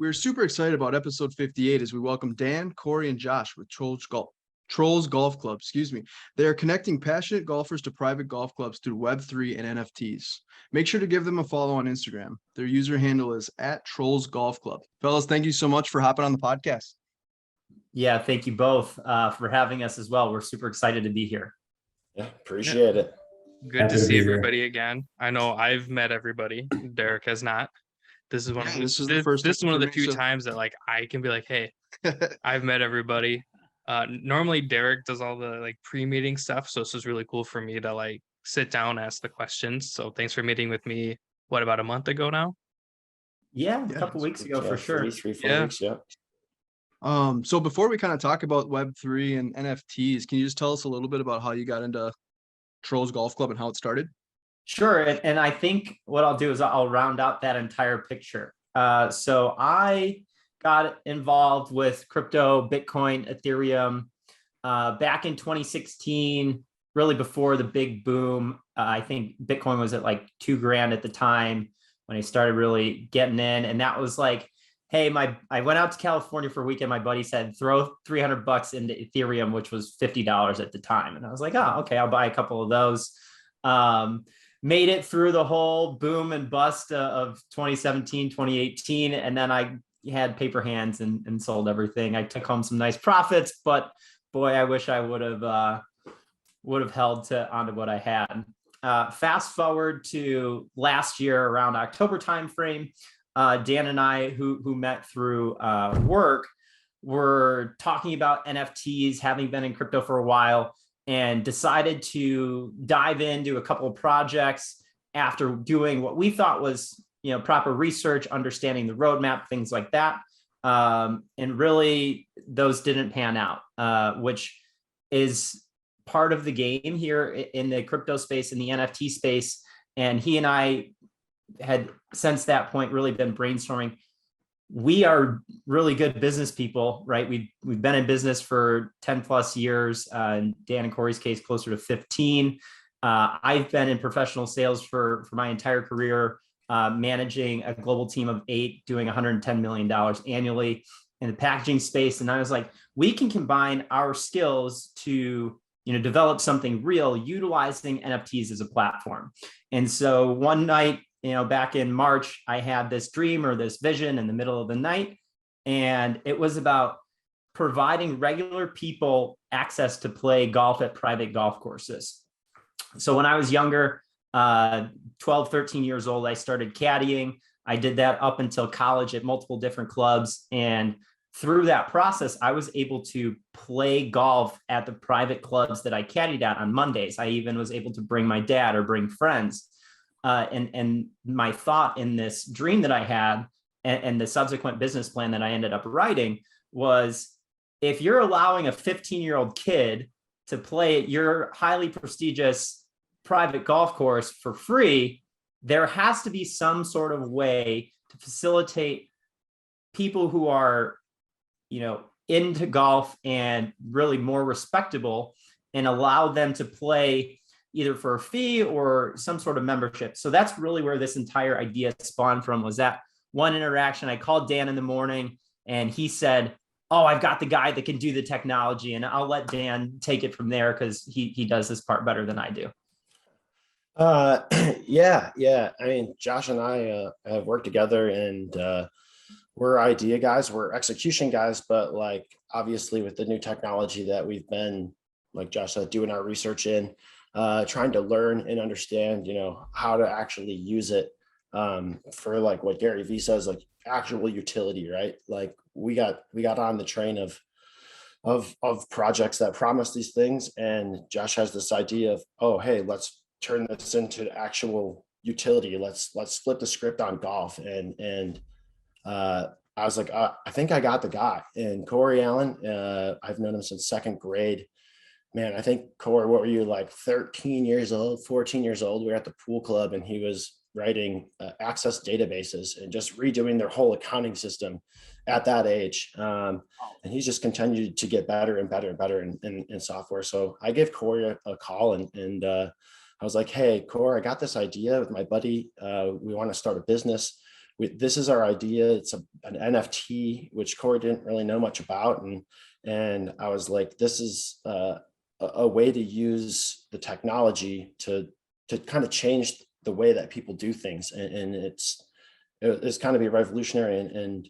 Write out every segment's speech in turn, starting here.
We're super excited about episode 58 as we welcome Dan, Cory, and Josh with Trolls Golf Club. Excuse me. They are connecting passionate golfers to private golf clubs through Web3 and NFTs. Make sure to give them a follow on Instagram. Their user handle is @Trolls Golf Club. Fellas, thank you so much for hopping on the podcast. Yeah, thank you both for having us as well. We're super excited to be here. Yeah, appreciate it. Good to see everybody again. I know I've met everybody. Derek has not. This is one of this is the first. This is one of the few times that like I can be like, hey, I've met everybody. Normally Derek does all the like pre-meeting stuff, so this is really cool for me to like sit down, ask the questions. So thanks for meeting with me. What, about a month ago now? Yeah, a couple weeks ago for sure. 3, 4 weeks. Yeah. So before we kind of talk about Web3 and NFTs, can you just tell us a little bit about how you got into Trolls Golf Club and how it started? Sure. And I think what I'll do is I'll round out that entire picture. So I got involved with crypto, Bitcoin, Ethereum back in 2016, really before the big boom. I think Bitcoin was at like $2,000 at the time when I started really getting in. And that was like, hey, I went out to California for a weekend. My buddy said, throw $300 into Ethereum, which was $50 at the time. And I was like, oh, okay, I'll buy a couple of those. Made it through the whole boom and bust of 2017, 2018. And then I had paper hands and sold everything. I took home some nice profits, but boy, I wish I would have held onto what I had. Fast forward to last year around October timeframe, Dan and I, who met through work, were talking about NFTs, having been in crypto for a while, and decided to dive into a couple of projects after doing what we thought was, proper research, understanding the roadmap, things like that. And really, those didn't pan out, which is part of the game here in the crypto space, in the NFT space. And he and I had, since that point, really been brainstorming. We are really good business people, right? We've been in business for 10 plus years. In Dan and Cory's case, closer to 15. I've been in professional sales for my entire career, managing a global team of 8, doing $110 million annually in the packaging space. And I was like, we can combine our skills to, develop something real, utilizing NFTs as a platform. And so one night, back in March, I had this dream or this vision in the middle of the night, and it was about providing regular people access to play golf at private golf courses. So when I was younger, 12, 13 years old, I started caddying. I did that up until college at multiple different clubs. And through that process, I was able to play golf at the private clubs that I caddied at on Mondays. I even was able to bring my dad or bring friends. And my thought in this dream that I had and the subsequent business plan that I ended up writing was, if you're allowing a 15-year-old kid to play at your highly prestigious private golf course for free, there has to be some sort of way to facilitate people who are, into golf and really more respectable, and allow them to play either for a fee or some sort of membership. So that's really where this entire idea spawned from, was that one interaction. I called Dan in the morning and he said, oh, I've got the guy that can do the technology, and I'll let Dan take it from there because he does this part better than I do. Yeah. I mean, Josh and I have worked together, and we're idea guys, we're execution guys, but like, obviously with the new technology that we've been, like Josh said, doing our research in, trying to learn and understand, how to actually use it for like what Gary Vee says, like actual utility, right? Like we got on the train of projects that promise these things, and Josh has this idea of, oh, hey, let's turn this into actual utility. Let's flip the script on golf. And I was like, I think I got the guy. And Cory Allen, I've known him since second grade. Man, I think, Cory, what were you, like 13 years old, 14 years old? We were at the pool club, and he was writing access databases and just redoing their whole accounting system at that age. And he's just continued to get better and better and better in software. So I gave Cory a call, and I was like, hey, Cory, I got this idea with my buddy. We want to start a business. this is our idea. It's an NFT, which Cory didn't really know much about. And I was like, this is a way to use the technology to kind of change the way that people do things. And it's kind of be revolutionary. And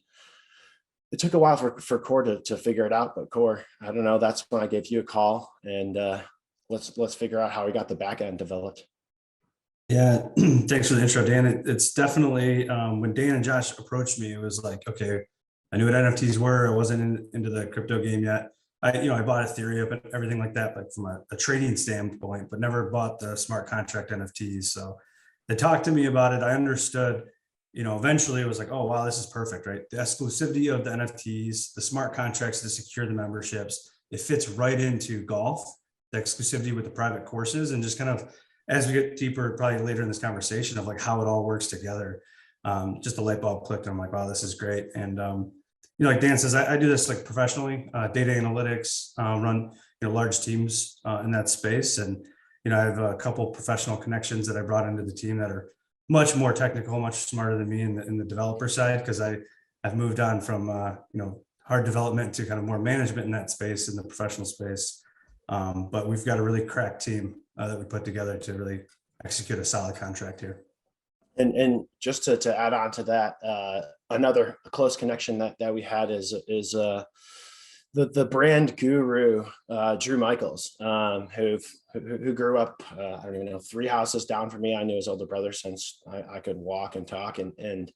it took a while for Cory to figure it out, but Cory, I don't know, that's when I gave you a call, and let's figure out how we got the back end developed. Yeah, thanks for the intro, Dan. It's definitely when Dan and Josh approached me, it was like, okay, I knew what NFTs were. I wasn't into the crypto game yet. I bought Ethereum and everything like that, but from a trading standpoint, but never bought the smart contract NFTs. So they talked to me about it. I understood, eventually it was like, oh, wow, this is perfect, right? The exclusivity of the NFTs, the smart contracts to secure the memberships, it fits right into golf, the exclusivity with the private courses, and just kind of, as we get deeper, probably later in this conversation of like how it all works together, just the light bulb clicked. I'm like, wow, this is great. And, like Dan says, I do this like professionally, data analytics, run, large teams in that space. And, I have a couple professional connections that I brought into the team that are much more technical, much smarter than me in the developer side, because I've moved on from, hard development to kind of more management in that space, in the professional space. But we've got a really crack team that we put together to really execute a solid contract here. And just to add on to that, another close connection that we had is the brand guru, Drew Michaels, who grew up, I don't even know, 3 houses down from me. I knew his older brother since I could walk and talk. And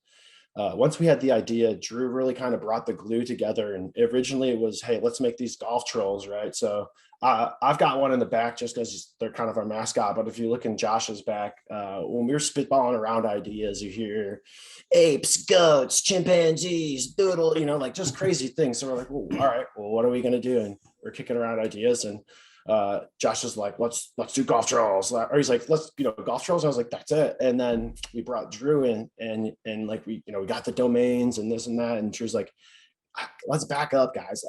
once we had the idea, Drew really kind of brought the glue together. And originally it was, hey, let's make these golf trolls, right? So I've got one in the back just because they're kind of our mascot. But if you look in Josh's back, when we were spitballing around ideas, you hear apes, goats, chimpanzees, doodle, like just crazy things. So we're like, well, all right, well, what are we going to do? And we're kicking around ideas. And Josh is like, let's do golf trolls. Or he's like, let's, golf trolls. And I was like, that's it. And then we brought Drew in and like, we got the domains and this and that. And Drew's like, let's back up, guys.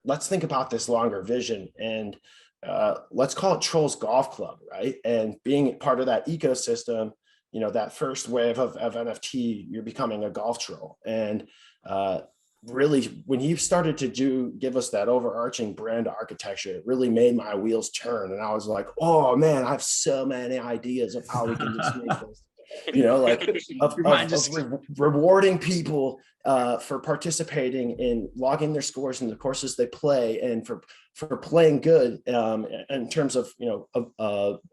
Let's think about this longer vision, and let's call it Trolls Golf Club, right? And being part of that ecosystem, that first wave of NFT, you're becoming a golf troll. And really, when he started to give us that overarching brand architecture, it really made my wheels turn. And I was like, oh man, I have so many ideas of how we can just make this, of rewarding people for participating in logging their scores in the courses they play, and for playing good in terms of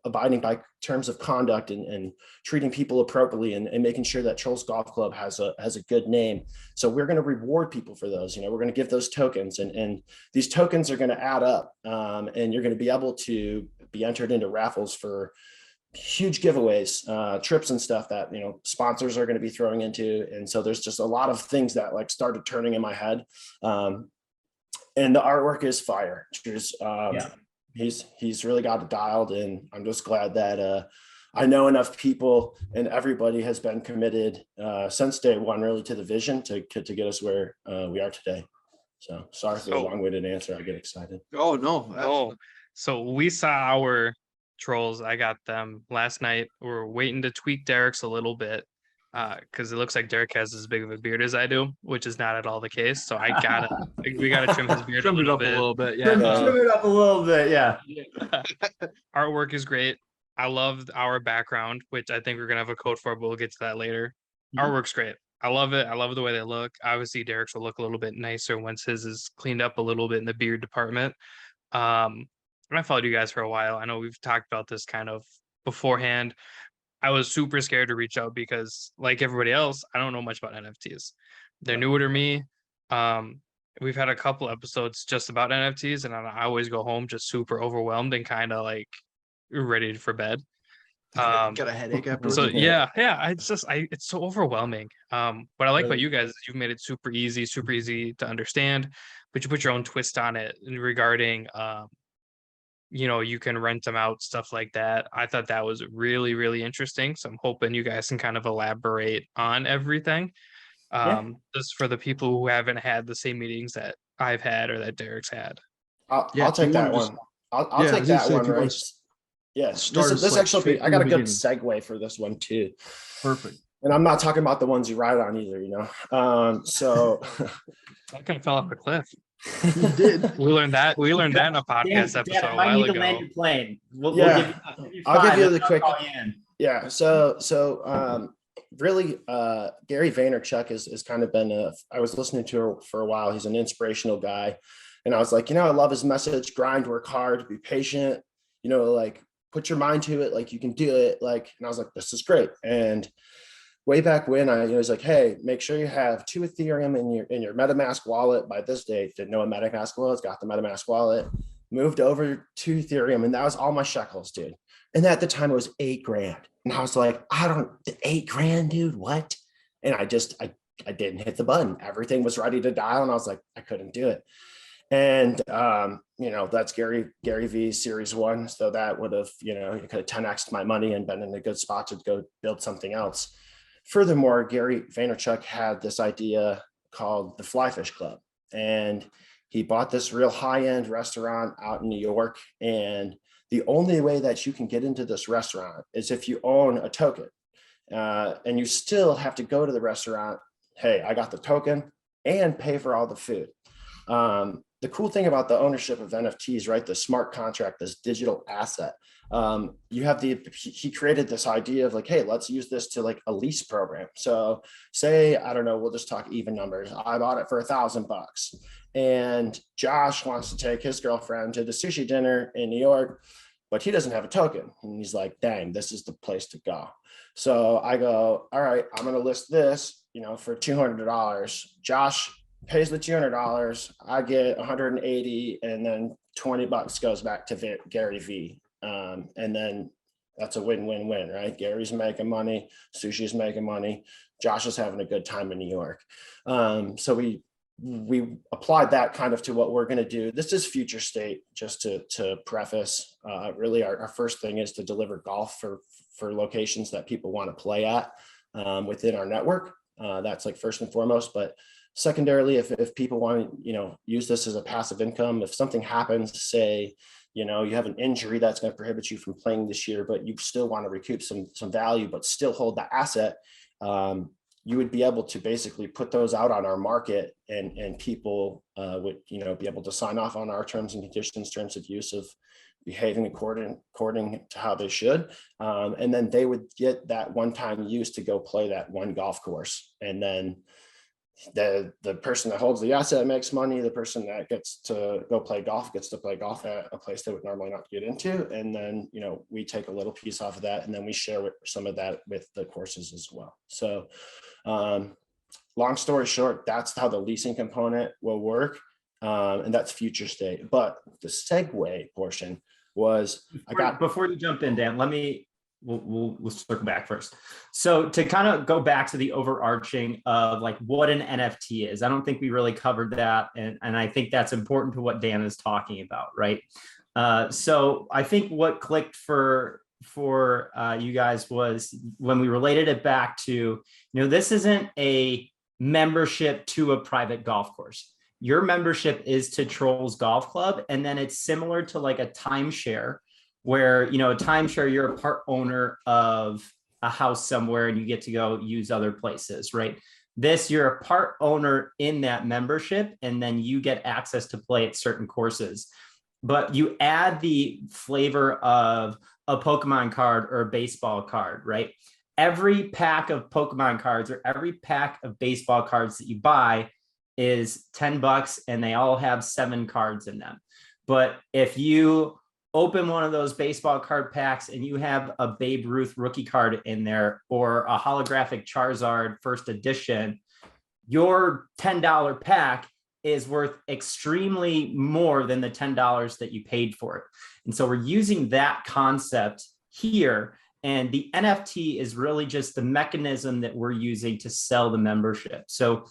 abiding by terms of conduct and treating people appropriately, and making sure that Trolls Golf Club has a good name. So we're going to reward people for those. We're going to give those tokens, and these tokens are going to add up, and you're going to be able to be entered into raffles for huge giveaways, trips and stuff that sponsors are going to be throwing into. And so there's just a lot of things that like started turning in my head, and the artwork is fire. He's really got it dialed, and I'm just glad that I know enough people and everybody has been committed since day one, really, to the vision to get us where we are today. So sorry for the long-winded answer. I get excited. Oh no. Oh, so we saw our trolls. I got them last night. We're waiting to tweak Derek's a little bit because it looks like Derek has as big of a beard as I do, which is not at all the case. So we gotta trim his beard Trim it up a little bit. Yeah. Trim it up a little bit. Yeah. Artwork is great. I loved our background, which I think we're gonna have a code for, but we'll get to that later. Artwork's great. I love it. I love the way they look. Obviously, Derek's will look a little bit nicer once his is cleaned up a little bit in the beard department. I followed you guys for a while. I know we've talked about this kind of beforehand. I was super scared to reach out because, like everybody else, I don't know much about NFTs. They're newer to me. We've had a couple episodes just about NFTs, and I always go home just super overwhelmed and kind of like ready for bed. Got a headache after. So yeah. It's so overwhelming. What I like about you guys is you've made it super easy to understand, but you put your own twist on it regarding you can rent them out, stuff like that. I thought that was really, really interesting. So I'm hoping you guys can kind of elaborate on everything. Just for the people who haven't had the same meetings that I've had or that Derek's had. I'll take that one. I'll take that one, right? Yes. This actually, I got a good segue for this one too. Perfect. And I'm not talking about the ones you ride on either, So That kind of fell off a cliff. He did. We learned that in a podcast episode Dan, I a might while need to ago. land your plane. We'll Yeah. give you I'll give five, you and the I'll quick. call you in. Yeah. So really, Gary Vaynerchuk has kind of been I was listening to her for a while. He's an inspirational guy. And I was like, I love his message, grind, work hard, be patient, like put your mind to it. Like you can do it. And I was like, this is great. And way back when I was like, hey, make sure you have 2 Ethereum in your MetaMask wallet by this date. Didn't know what MetaMask was, got the MetaMask wallet, moved over to Ethereum, and that was all my shekels, dude. And at the time it was $8,000. And I was like, $8,000, dude, what? And I didn't hit the button. Everything was ready to dial. And I was like, I couldn't do it. And, that's Gary V series 1. So that would have, you could have 10x'd my money and been in a good spot to go build something else. Furthermore, Gary Vaynerchuk had this idea called the Flyfish Club. And he bought this real high-end restaurant out in New York. And the only way that you can get into this restaurant is if you own a token. And you still have to go to the restaurant, hey, I got the token, and pay for all the food. The cool thing about the ownership of NFTs, right? The smart contract, this digital asset, you have he created this idea of like, hey, let's use this to like a lease program. So say, I don't know, we'll just talk even numbers. I bought it for $1,000 and Josh wants to take his girlfriend to the sushi dinner in New York, but he doesn't have a token. And he's like, dang, this is the place to go. So I go, all right, I'm going to list this, for $200. Josh pays the $200. I get 180, and then $20 goes back to Gary V. And then that's a win-win-win, right? Gary's making money, Sushi's making money, Josh is having a good time in New York. So we applied that kind of to what we're going to do. This is future state, just to preface. Really, our first thing is to deliver golf for locations that people want to play at within our network. That's like first and foremost, but secondarily, if people want to, use this as a passive income, if something happens, say, you have an injury that's going to prohibit you from playing this year, but you still want to recoup some value, but still hold the asset, you would be able to basically put those out on our market, and people would, be able to sign off on our terms and conditions, terms of use of behaving according to how they should. And then they would get that one-time use to go play that one golf course. And then the person that holds the asset makes money. The person that gets to go play golf gets to play golf at a place they would normally not get into. And then, we take a little piece off of that, and then we share some of that with the courses as well. So long story short, that's how the leasing component will work. And that's future state. But the segue portion was before you jump in, Dan, we'll circle back first. So to kind of go back to the overarching of like what an NFT is, I don't think we really covered that. And I think that's important to what Dan is talking about, right? So I think what clicked for you guys was when we related it back to, this isn't a membership to a private golf course. Your membership is to Trolls Golf Club. And then it's similar to like a timeshare, where, a timeshare, you're a part owner of a house somewhere and you get to go use other places, right? This, you're a part owner in that membership, and then you get access to play at certain courses. But you add the flavor of a Pokemon card or a baseball card, right? Every pack of Pokemon cards or every pack of baseball cards that you buy is $10, and they all have 7 cards in them. But if you open one of those baseball card packs and you have a Babe Ruth rookie card in there, or a holographic Charizard first edition, your $10 pack is worth extremely more than the $10 that you paid for it. And so we're using that concept here. And the NFT is really just the mechanism that we're using to sell the membership. So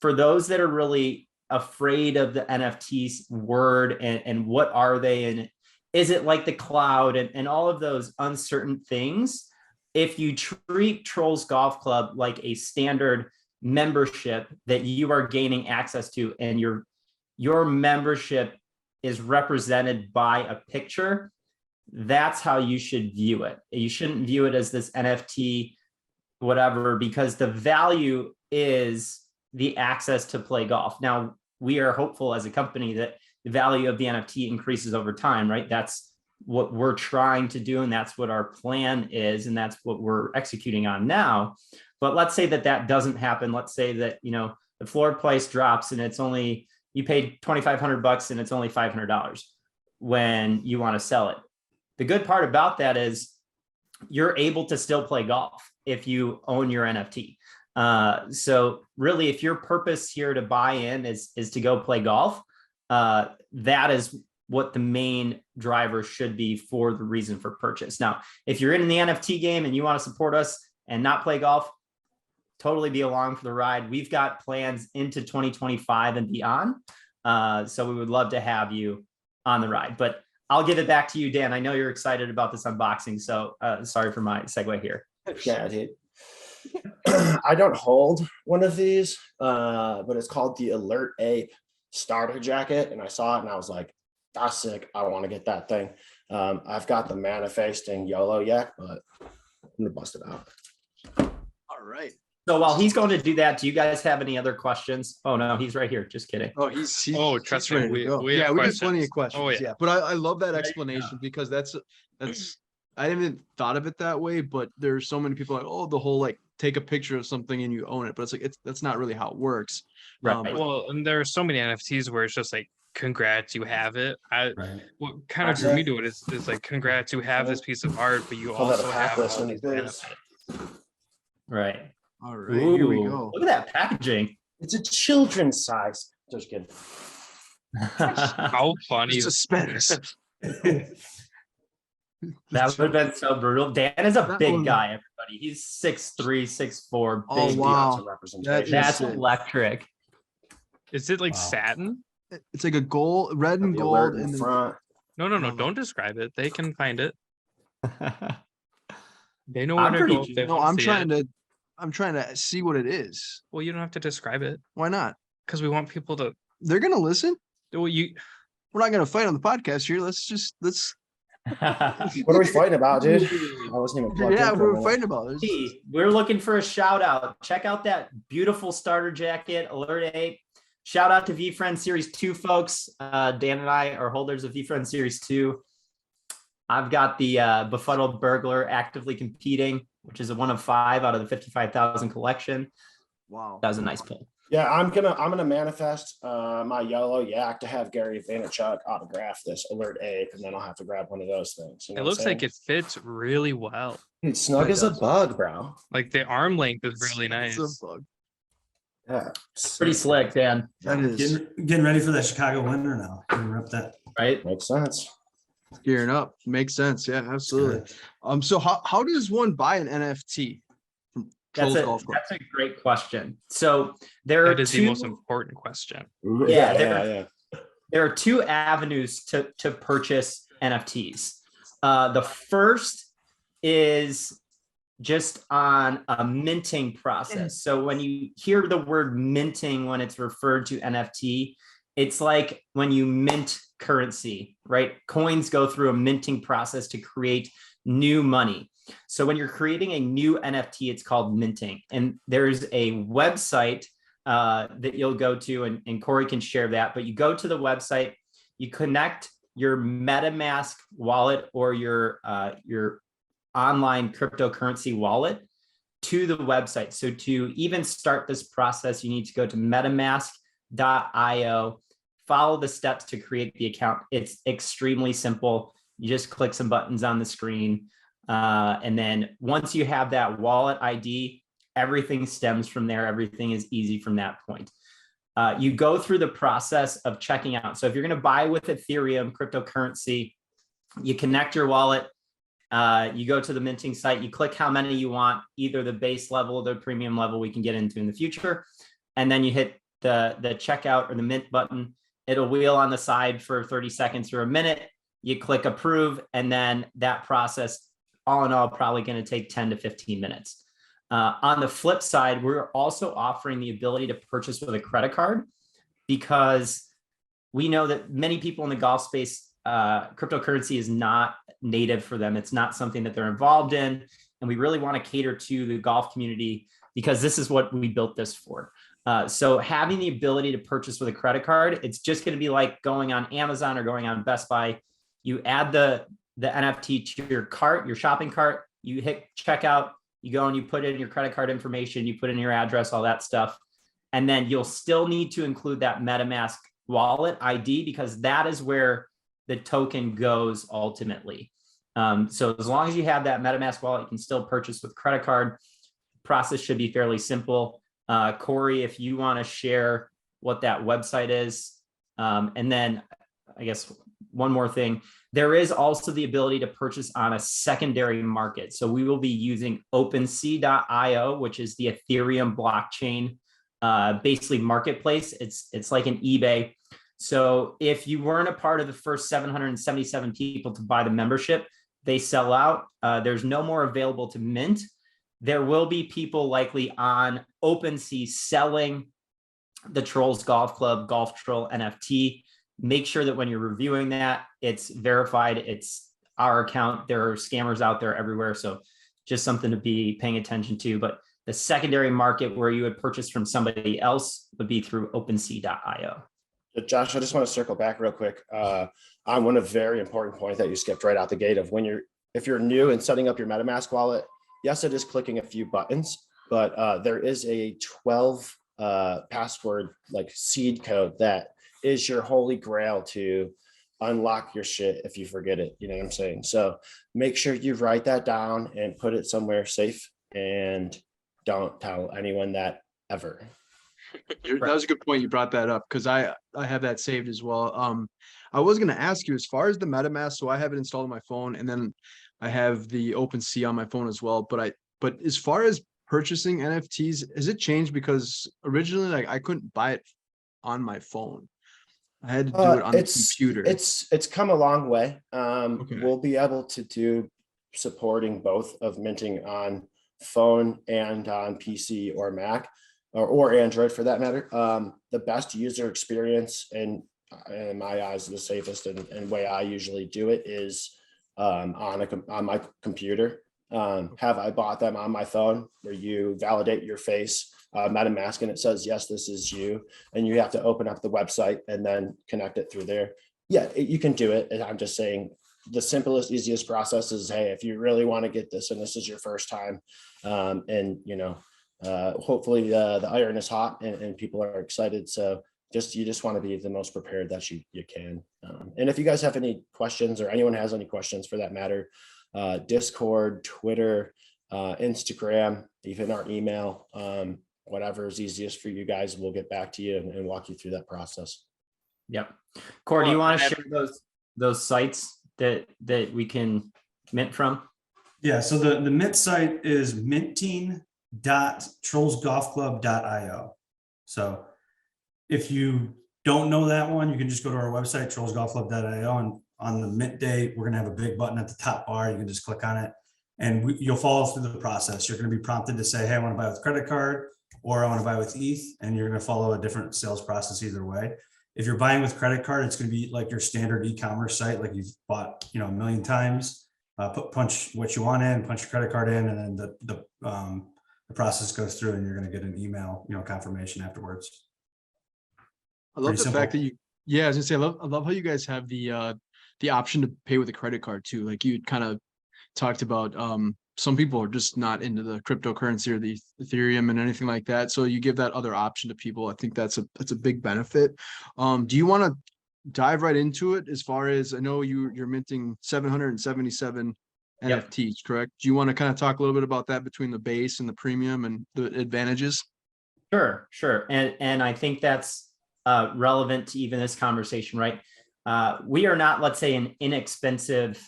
for those that are really afraid of the NFTs word and what are they, and is it like the cloud and all of those uncertain things, if you treat Trolls Golf Club like a standard membership that you are gaining access to, and your membership is represented by a picture, that's how you should view it. You shouldn't view it as this NFT whatever, because the value is the access to play golf. Now, we are hopeful as a company that the value of the NFT increases over time, right? That's what we're trying to do, and that's what our plan is, and that's what we're executing on now. But let's say that doesn't happen. Let's say that, the floor price drops and it's only, you paid $2,500 and it's only $500 when you want to sell it. The good part about that is you're able to still play golf if you own your NFT. So really, if your purpose here to buy in is to go play golf, that is what the main driver should be for the reason for purchase. Now, if you're in the NFT game and you want to support us and not play golf, totally be along for the ride. We've got plans into 2025 and beyond. So we would love to have you on the ride, but I'll give it back to you, Dan. I know you're excited about this unboxing, so sorry for my segue here. Yeah, dude. I don't hold one of these, but it's called the Alert Ape starter jacket. And I saw it and I was like, that's sick. I want to get that thing. I've got the manifesting YOLO yet, but I'm gonna bust it out. All right. So while he's going to do that, do you guys have any other questions? Oh no, he's right here. Just kidding. Oh, he's trust ready me, to go. we have we got plenty of questions. questions. Oh, Yeah, but I love that There you explanation because that's I didn't even thought of it that way, but there's so many people like, oh, the whole like take a picture of something and you own it, but it's like that's not really how it works. Right. But- Well, and there are so many NFTs where it's just like, congrats, you have it. Right. What kind of drew me to it is like, congrats, you have this piece of art, but you Call that a also pack have list all in the these biz. benefits. Right. all right, here we Ooh, go. Look at that packaging. It's a children's size. Just kidding. How funny. Just suspense. That would have been so brutal. Dan is a That big one- guy, everybody. He's 6'3", 6'4", Oh, big. wow. Lots of representation. That's sick. electric. Is it like Wow. satin? It's like a gold, red and The alert gold, in and then front. No, No. don't describe it. They can find it. They know I'm where to pretty go. if they no, wanna I'm see trying it. to see what it is. Well, you don't have to describe it Why not? because we want people to. They're gonna listen. Well, you. We're not gonna fight on the podcast here. Let's. What are we fighting about, dude? I wasn't even plugged Yeah, in for a we're minute. fighting about it. Hey, we're looking for a shout out. Check out that beautiful starter jacket, Alert 8. Shout out to VFriend Series 2, folks. Dan and I are holders of VFriend Series 2. I've got the Befuddled Burglar actively competing, which is a 1 of 5 out of the 55,000 collection. Wow. That was a nice pull. Yeah, I'm gonna manifest my yellow yak to have Gary Vaynerchuk autograph this Alert Ape, and then I'll have to grab one of those things. You know It what looks I'm like saying? it fits really well. Dude, snug It as a does. bug, bro. Like the arm length is really It's nice. a bug. Yeah, Pretty slick, Dan, That is Getting ready for that Chicago winter now. Getting rep that. right? makes sense. gearing up. Makes sense. Yeah, absolutely. So how does one buy an NFT from Trolls Golf Club? That's a great question. So there are That is the most important question. Yeah, yeah. there are two avenues to purchase NFTs. The first is just on a minting process. So when you hear the word minting, when it's referred to NFT, it's like when you mint currency, right? Coins go through a minting process to create new money. So when you're creating a new NFT, it's called minting. And there's a website that you'll go to, and Cory can share that, but you go to the website, you connect your MetaMask wallet or your online cryptocurrency wallet to the website. So to even start this process, you need to go to metamask.io, follow the steps to create the account. It's extremely simple. You just click some buttons on the screen. And then once you have that wallet ID, everything stems from there. Everything is easy from that point. You go through the process of checking out. So if you're going to buy with Ethereum cryptocurrency, you connect your wallet. You go to the minting site, you click how many you want, either the base level or the premium level we can get into in the future. And then you hit the checkout or the mint button. It'll wheel on the side for 30 seconds or a minute. You click approve, and then that process, all in all, probably going to take 10 to 15 minutes. On the flip side, we're also offering the ability to purchase with a credit card, because we know that many people in the golf space, cryptocurrency is not native for them. It's not something that they're involved in. and we really want to cater to the golf community because this is what we built this for. So having the ability to purchase with a credit card, it's just going to be like going on Amazon or going on Best Buy. You add the NFT to your cart, your shopping cart, you hit checkout, you go and you put in your credit card information, you put in your address, all that stuff. And then you'll still need to include that MetaMask wallet ID because that is where the token goes ultimately. So as long as you have that MetaMask wallet, you can still purchase with credit card. Process should be fairly simple. Cory, if you want to share what that website is. And then I guess one more thing, there is also the ability to purchase on a secondary market. So we will be using OpenSea.io, which is the Ethereum blockchain, basically marketplace. It's like an eBay. So if you weren't a part of the first 777 people to buy the membership, they sell out. There's no more available to mint. There will be people likely on OpenSea selling the Trolls Golf Club Golf Troll NFT. Make sure that when you're reviewing that, it's verified. It's our account. There are scammers out there everywhere. So just something to be paying attention to. But the secondary market where you would purchase from somebody else would be through OpenSea.io. Josh, I just want to circle back real quick on one of very important point that you skipped right out the gate of if you're new and setting up your MetaMask wallet. Yes, it is clicking a few buttons, but there is a 12 password like seed code that is your holy grail to unlock your shit if you forget it. You know what I'm saying? So make sure you write that down and put it somewhere safe and don't tell anyone that ever. That was a good point. You brought that up because I have that saved as well. I was going to ask you as far as the MetaMask. So I have it installed on my phone, and then I have the OpenSea on my phone as well. But as far as purchasing NFTs, has it changed? Because originally, I couldn't buy it on my phone. I had to do it on the computer. It's come a long way. Okay. We'll be able to do supporting both of minting on phone and on PC or Mac or Android for that matter. The best user experience and in my eyes, the safest and way I usually do it is on my computer. Have I bought them on my phone where you validate your face, MetaMask, and it says, yes, this is you. And you have to open up the website and then connect it through there. Yeah, you can do it. And I'm just saying the simplest, easiest process is, hey, if you really want to get this and this is your first time, and hopefully the iron is hot and people are excited. So you just want to be the most prepared that you can. And if you guys have any questions or anyone has any questions for that matter, Discord, Twitter, Instagram, even our email, whatever is easiest for you guys, we'll get back to you and walk you through that process. Yep. Cory, do you want to share those sites that we can mint from? Yeah, so the mint site is minting.trollsgolfclub.io. So if you don't know that one, you can just go to our website, trollsgolfclub.io, and on the mint day, we're going to have a big button at the top bar. You can just click on it and you'll follow through the process. You're going to be prompted to say, hey, I want to buy with credit card or I want to buy with ETH, and you're going to follow a different sales process either way. If you're buying with credit card, it's going to be like your standard e-commerce site, like you've bought, a million times. Punch what you want in, punch your credit card in, and then the process goes through, and you're going to get an email, confirmation afterwards. I love the fact that I was gonna say, I love how you guys have the option to pay with a credit card too. Like you kind of talked about, some people are just not into the cryptocurrency or the Ethereum and anything like that. So you give that other option to people. I think that's a big benefit. Do you want to dive right into it? As far as I know, you're minting 777 NFTs, correct? Do you want to kind of talk a little bit about that between the base and the premium and the advantages? Sure. And I think that's relevant to even this conversation, right? We are not, let's say, an inexpensive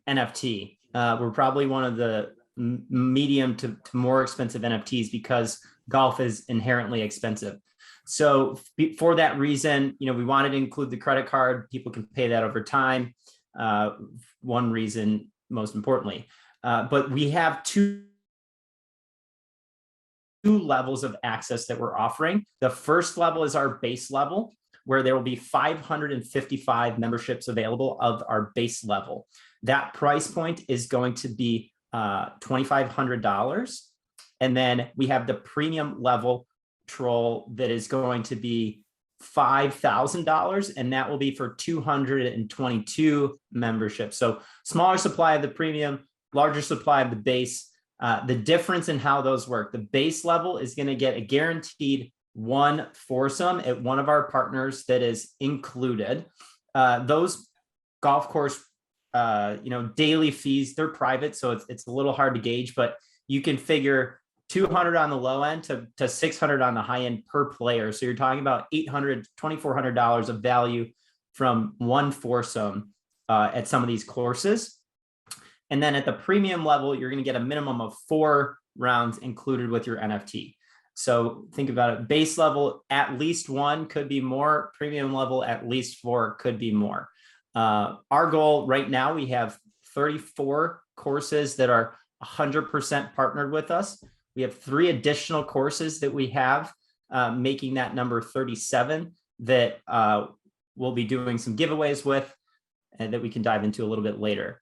NFT. We're probably one of the medium to more expensive NFTs because golf is inherently expensive. So for that reason, we wanted to include the credit card. People can pay that over time. One reason, most importantly, but we have two levels of access that we're offering. The first level is our base level, where there will be 555 memberships available of our base level. That price point is going to be $2,500. And then we have the premium level troll that is going to be $5,000, and that will be for 222 memberships. So smaller supply of the premium, larger supply of the base. The difference in how those work, the base level is going to get a guaranteed one foursome at one of our partners that is included. Those golf course, daily fees, they're private, so it's a little hard to gauge, but you can figure 200 on the low end to 600 on the high end per player. So you're talking about $800, $2,400 of value from one foursome at some of these courses. And then at the premium level, you're going to get a minimum of 4 rounds included with your NFT. So think about it, base level, at least 1 could be more, premium level, at least 4 could be more. Our goal right now, we have 34 courses that are 100% partnered with us. We have 3 additional courses that we have, making that number 37 that we'll be doing some giveaways with, and that we can dive into a little bit later.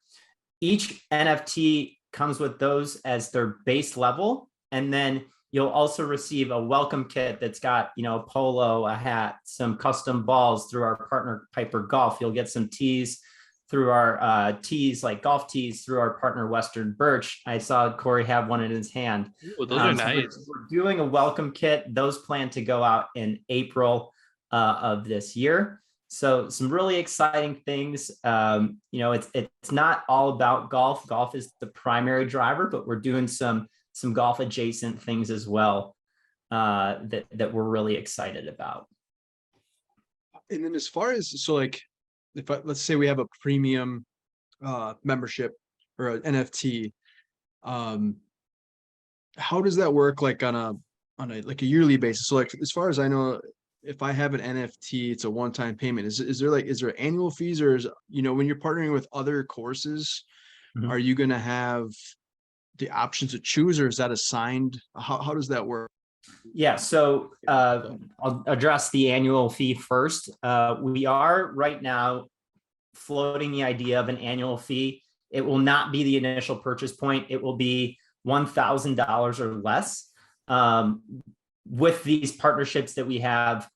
Each NFT comes with those as their base level, and then you'll also receive a welcome kit that's got, a polo, a hat, some custom balls through our partner Piper Golf. You'll get some tees through our tees, like golf tees, through our partner Western Birch. I saw Cory have one in his hand. Ooh, those are So nice. we're doing a welcome kit. Those plan to go out in April of this year. So some really exciting things. It's not all about golf. Golf is the primary driver, but we're doing some golf adjacent things as well that we're really excited about. And then as far as, so like, let's say we have a premium membership or an NFT, how does that work, like on a like a yearly basis? So like, as far as I know, if I have an NFT, it's a one-time payment. Is there annual fees, or is, when you're partnering with other courses, Mhm. are you going to have the option to choose, or is that assigned? How does that work? Yeah, so I'll address the annual fee first. We are right now floating the idea of an annual fee. It will not be the initial purchase point. It will be $1,000 or less. With these partnerships that we have,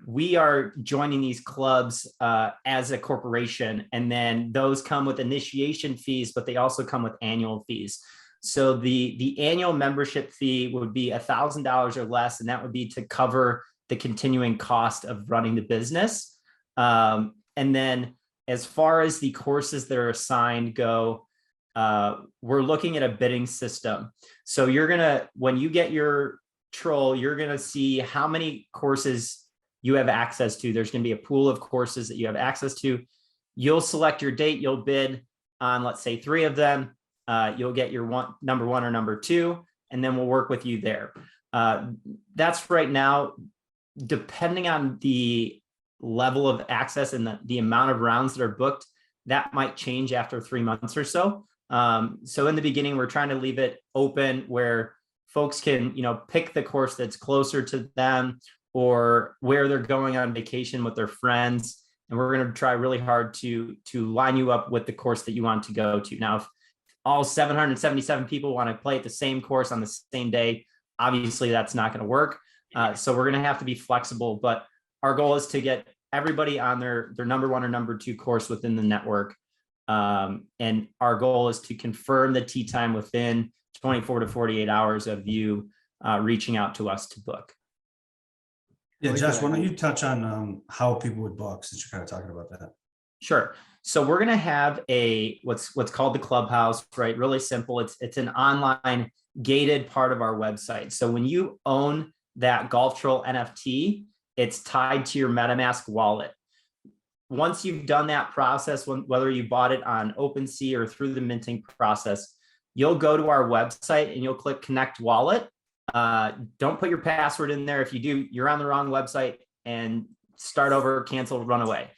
we are joining these clubs as a corporation, and then those come with initiation fees, but they also come with annual fees. So the annual membership fee would be $1,000 or less, and that would be to cover the continuing cost of running the business. And then as far as the courses that are assigned go, we're looking at a bidding system. So when you get your troll, you're gonna see how many courses you have access to. There's gonna be a pool of courses that you have access to. You'll select your date, you'll bid on, let's say, 3 of them. You'll get your number 1 or number 2, and then we'll work with you there. That's right now, depending on the level of access and the amount of rounds that are booked, that might change after 3 months or so. So in the beginning, we're trying to leave it open where folks can, pick the course that's closer to them or where they're going on vacation with their friends. And we're going to try really hard to line you up with the course that you want to go to. Now, if all 777 people want to play at the same course on the same day, obviously that's not going to work. So we're going to have to be flexible, but our goal is to get everybody on their number 1 or number 2 course within the network. And our goal is to confirm the tee time within 24 to 48 hours of you reaching out to us to book. Yeah, like Josh, that. why don't you touch on how people would book, since you're kind of talking about that? Sure. So we're going to have what's called the clubhouse, right? Really simple. It's an online gated part of our website. So when you own that Golf Troll NFT, it's tied to your MetaMask wallet. Once you've done that process, whether you bought it on OpenSea or through the minting process, you'll go to our website and you'll click Connect Wallet. Don't put your password in there. If you do, you're on the wrong website, and start over, cancel, run away.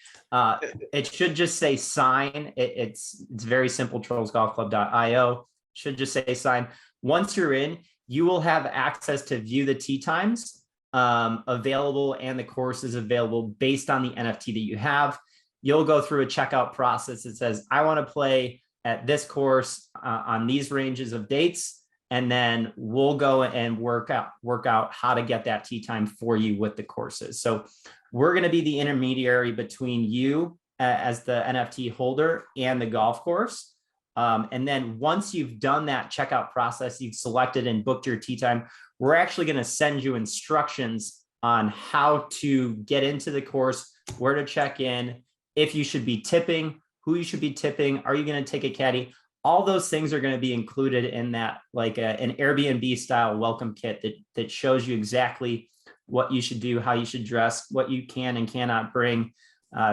It should just say sign. It's very simple, trollsgolfclub.io. Should just say sign. Once you're in, you will have access to view the tee times available and the courses available based on the NFT that you have. You'll go through a checkout process that says, I want to play at this course on these ranges of dates. And then we'll go and work out how to get that tee time for you with the courses. So we're going to be the intermediary between you as the NFT holder and the golf course. And then once you've done that checkout process, you've selected and booked your tee time, we're actually going to send you instructions on how to get into the course, where to check in, if you should be tipping, who you should be tipping, are you going to take a caddy? All those things are going to be included in that, like an Airbnb style welcome kit that shows you exactly what you should do, how you should dress, what you can and cannot bring,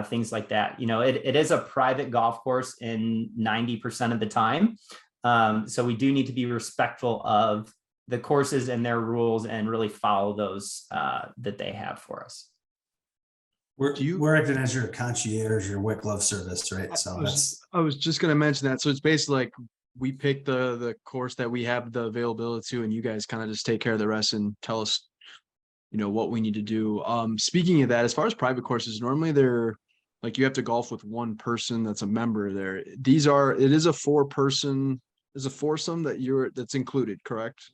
things like that. You know, it is a private golf course in 90% of the time. So we do need to be respectful of the courses and their rules and really follow those that they have for us. We're acting as your concierge, your wet glove service, right? So I was just going to mention that. So it's basically like we pick the course that we have the availability to, and you guys kind of just take care of the rest and tell us, you know, what we need to do. Speaking of that, as far as private courses, normally they're like you have to golf with one person that's a member there. It is a 4-person, there's a foursome that's included, correct?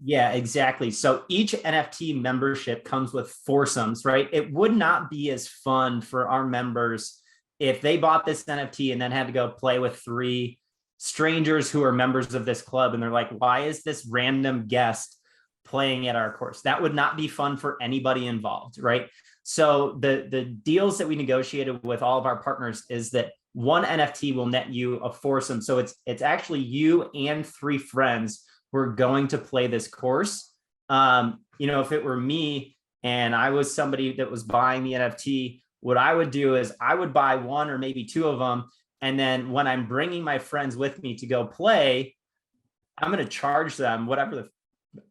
Yeah, exactly. So each NFT membership comes with foursomes, right? It would not be as fun for our members if they bought this NFT and then had to go play with 3 strangers who are members of this club. And they're like, why is this random guest playing at our course? That would not be fun for anybody involved, right? So the deals that we negotiated with all of our partners is that one NFT will net you a foursome. So it's actually you and 3 friends we're going to play this course. You know, if it were me and I was somebody that was buying the NFT, what I would do is I would buy 1 or maybe 2 of them. And then when I'm bringing my friends with me to go play, I'm going to charge them whatever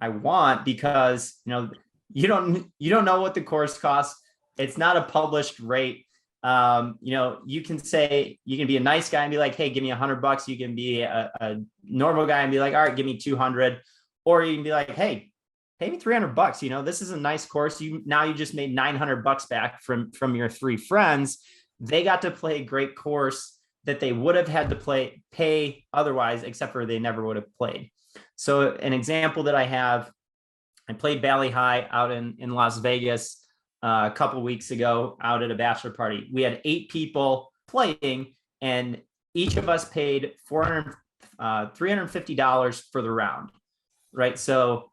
I want, because, you know, you don't know what the course costs. It's not a published rate. You know, you can be a nice guy and be like, hey, give me $100. You can be a normal guy and be like, all right, give me 200. Or you can be like, hey, pay me $300. You know, this is a nice course. You just made $900 back from your 3 friends. They got to play a great course that they would have had to pay otherwise, except for they never would have played. So an example that I played Valley High out in Las Vegas a couple of weeks ago out at a bachelor party. We had 8 people playing, and each of us paid $350 for the round, right? So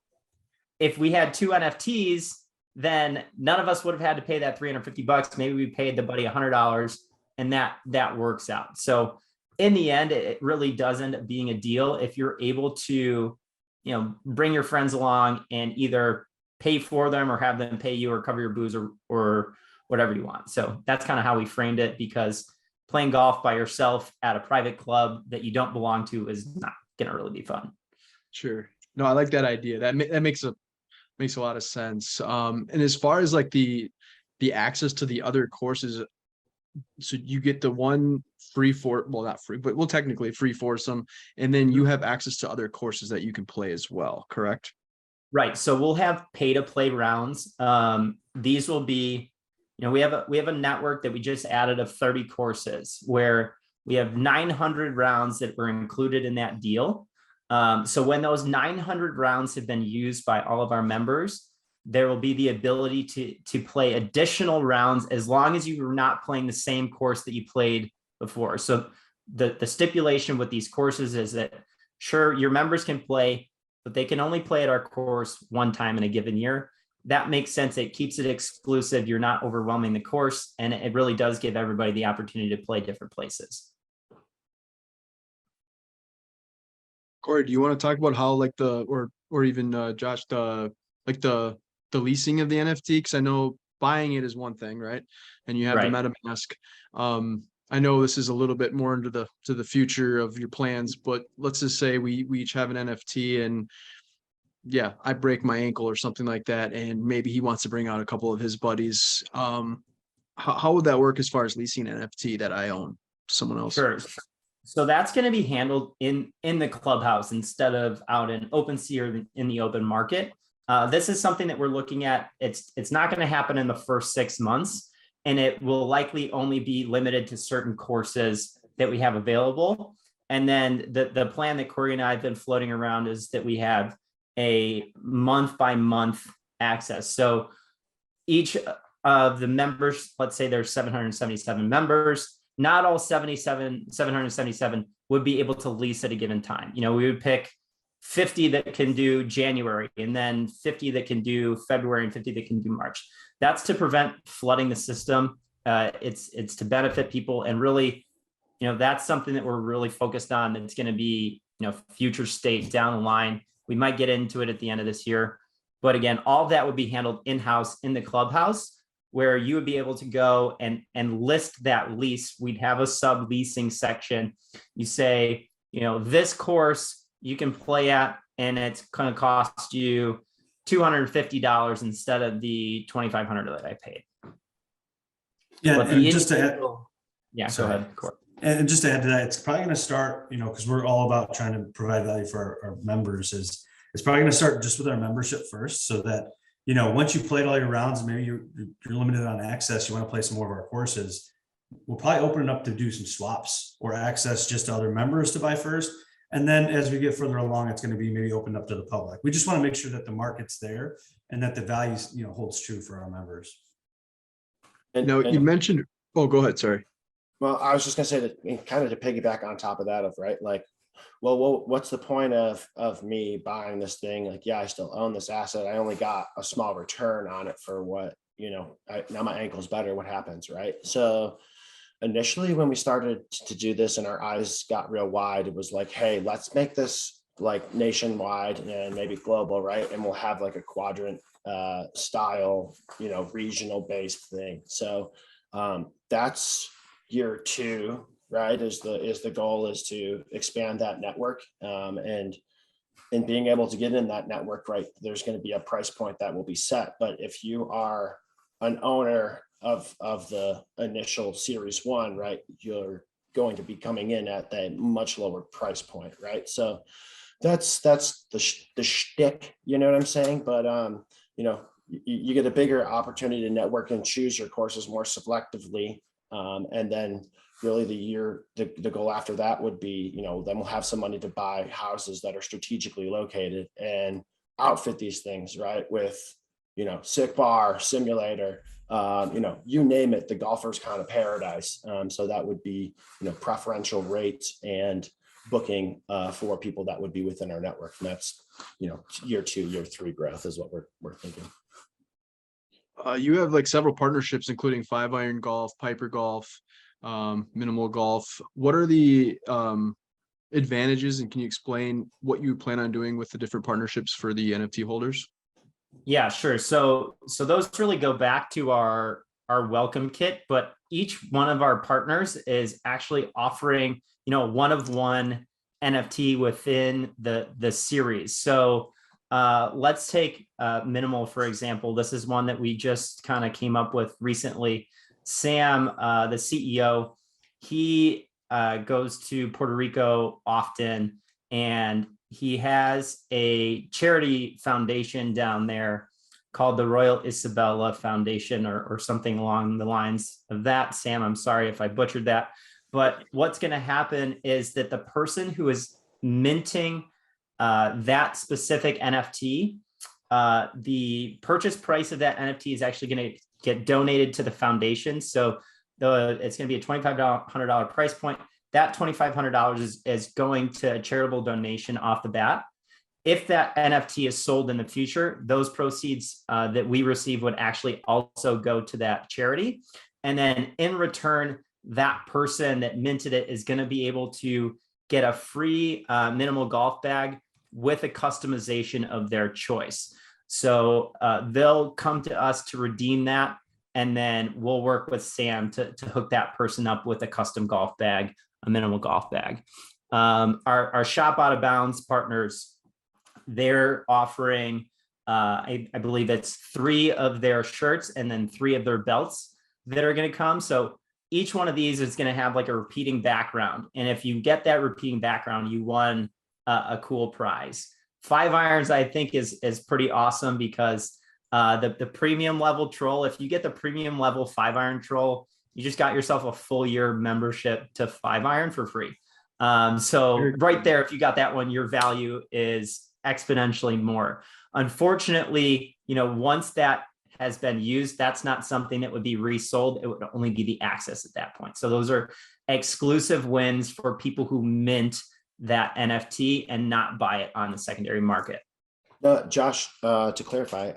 if we had 2 NFTs, then none of us would have had to pay that $350. Maybe we paid the buddy $100, and that works out. So in the end, it really does end up being a deal if you're able to, you know, bring your friends along and either pay for them or have them pay you or cover your booze or whatever you want. So that's kind of how we framed it, because playing golf by yourself at a private club that you don't belong to is not going to really be fun. Sure. No, I like that idea. That makes a lot of sense. And as far as like the access to the other courses, so you get the one not free, but technically free foursome, and then you have access to other courses that you can play as well, correct? Right. So we'll have pay to play rounds. These will be, you know, we have a network that we just added of 30 courses where we have 900 rounds that were included in that deal. So when those 900 rounds have been used by all of our members, there will be the ability to play additional rounds as long as you were not playing the same course that you played before. So the stipulation with these courses is that, sure, your members can play, but they can only play at our course one time in a given year. That makes sense. It keeps it exclusive. You're not overwhelming the course, and it really does give everybody the opportunity to play different places. Cory, do you want to talk about how like or even Josh, the leasing of the NFT? Because I know buying it is one thing, right? And you have Right. the MetaMask. I know this is a little bit more into the future of your plans, but let's just say we each have an NFT, and yeah, I break my ankle or something like that, and maybe he wants to bring out a couple of his buddies. How would that work as far as leasing an NFT that I own to someone else? Sure. So that's going to be handled in the clubhouse instead of out in OpenSea or in the open market. This is something that we're looking at. It's not going to happen in the first 6 months, and it will likely only be limited to certain courses that we have available. And then the plan that Cory and I have been floating around is that we have a month by month access. So each of the members, let's say there's 777 members, not all 777 would be able to lease at a given time. You know, we would pick 50 that can do January, and then 50 that can do February, and 50 that can do March. That's to prevent flooding the system. It's to benefit people, and really, you know, that's something that we're really focused on. That's going to be, you know, future state down the line. We might get into it at the end of this year, but again, all of that would be handled in-house in the clubhouse, where you would be able to go and list that lease. We'd have a sub-leasing section. You say, you know, this course you can play at, and it's going to cost you $250 instead of the $2,500 that I paid. Yeah, But and the just to add, yeah, sorry. go ahead, Cory. and just to add to that, it's probably going to start, you know, because we're all about trying to provide value for our members. It's probably going to start just with our membership first, so that, you know, once you played all your rounds, maybe you're limited on access, you want to play some more of our courses, we'll probably open it up to do some swaps or access just to other members to buy first. And then as we get further along, it's going to be maybe opened up to the public. We just want to make sure that the market's there and that the value, you know, holds true for our members. And, Now, you and- mentioned, oh, go ahead, sorry. well, I was just gonna say that, kind of to piggyback on top of that, of right, like, well, what's the point of me buying this thing? Like, yeah, I still own this asset. I only got a small return on it for what, you know, now my ankle's better. What happens, right? So initially, when we started to do this and our eyes got real wide, it was like, hey, let's make this like nationwide and maybe global, right? And we'll have like a quadrant style, you know, regional based thing. So that's year 2, right? Is the goal is to expand that network, and being able to get in that network, right? There's going to be a price point that will be set. But if you are an owner of the initial series 1, right, you're going to be coming in at a much lower price point, right? So that's the shtick, you know what I'm saying? But you know, you get a bigger opportunity to network and choose your courses more selectively, and then really the goal after that would be, you know, then we'll have some money to buy houses that are strategically located and outfit these things, right, with, you know, sick bar, simulator, you know, you name it, the golfer's kind of paradise. So that would be, you know, preferential rates and booking for people that would be within our network. And that's, you know, year 2, year 3 growth is what we're thinking. You have like several partnerships, including 5-Iron Golf, Piper Golf, Minimal Golf. What are the advantages, and can you explain what you plan on doing with the different partnerships for the NFT holders? Yeah, sure. So those really go back to our welcome kit, but each one of our partners is actually offering, you know, one of one NFT within the series. So let's take Minimal, for example. This is one that we just kind of came up with recently. Sam, the CEO, he goes to Puerto Rico often, and he has a charity foundation down there called the Royal Isabella Foundation, or something along the lines of that. Sam, I'm sorry if I butchered that. But what's going to happen is that the person who is minting that specific NFT, the purchase price of that NFT is actually going to get donated to the foundation. So it's going to be a $2,500 price point. That $2,500 is going to a charitable donation off the bat. If that NFT is sold in the future, those proceeds that we receive would actually also go to that charity. And then in return, that person that minted it is going to be able to get a free Minimal golf bag with a customization of their choice. So they'll come to us to redeem that, and then we'll work with Sam to hook that person up with a custom golf bag, a Minimal golf bag. Our Shop Out of Bounds partners, they're offering, I believe it's 3 of their shirts and then 3 of their belts that are going to come. So each one of these is going to have like a repeating background. And if you get that repeating background, you won a cool prize. 5-irons, I think, is pretty awesome, because the premium level troll, if you get the premium level 5-iron troll, you just got yourself a full year membership to 5-iron for free. So right there, if you got that one, your value is exponentially more. Unfortunately, once that has been used, that's not something that would be resold. It would only be the access at that point. So those are exclusive wins for people who mint that NFT and not buy it on the secondary market. Josh, to clarify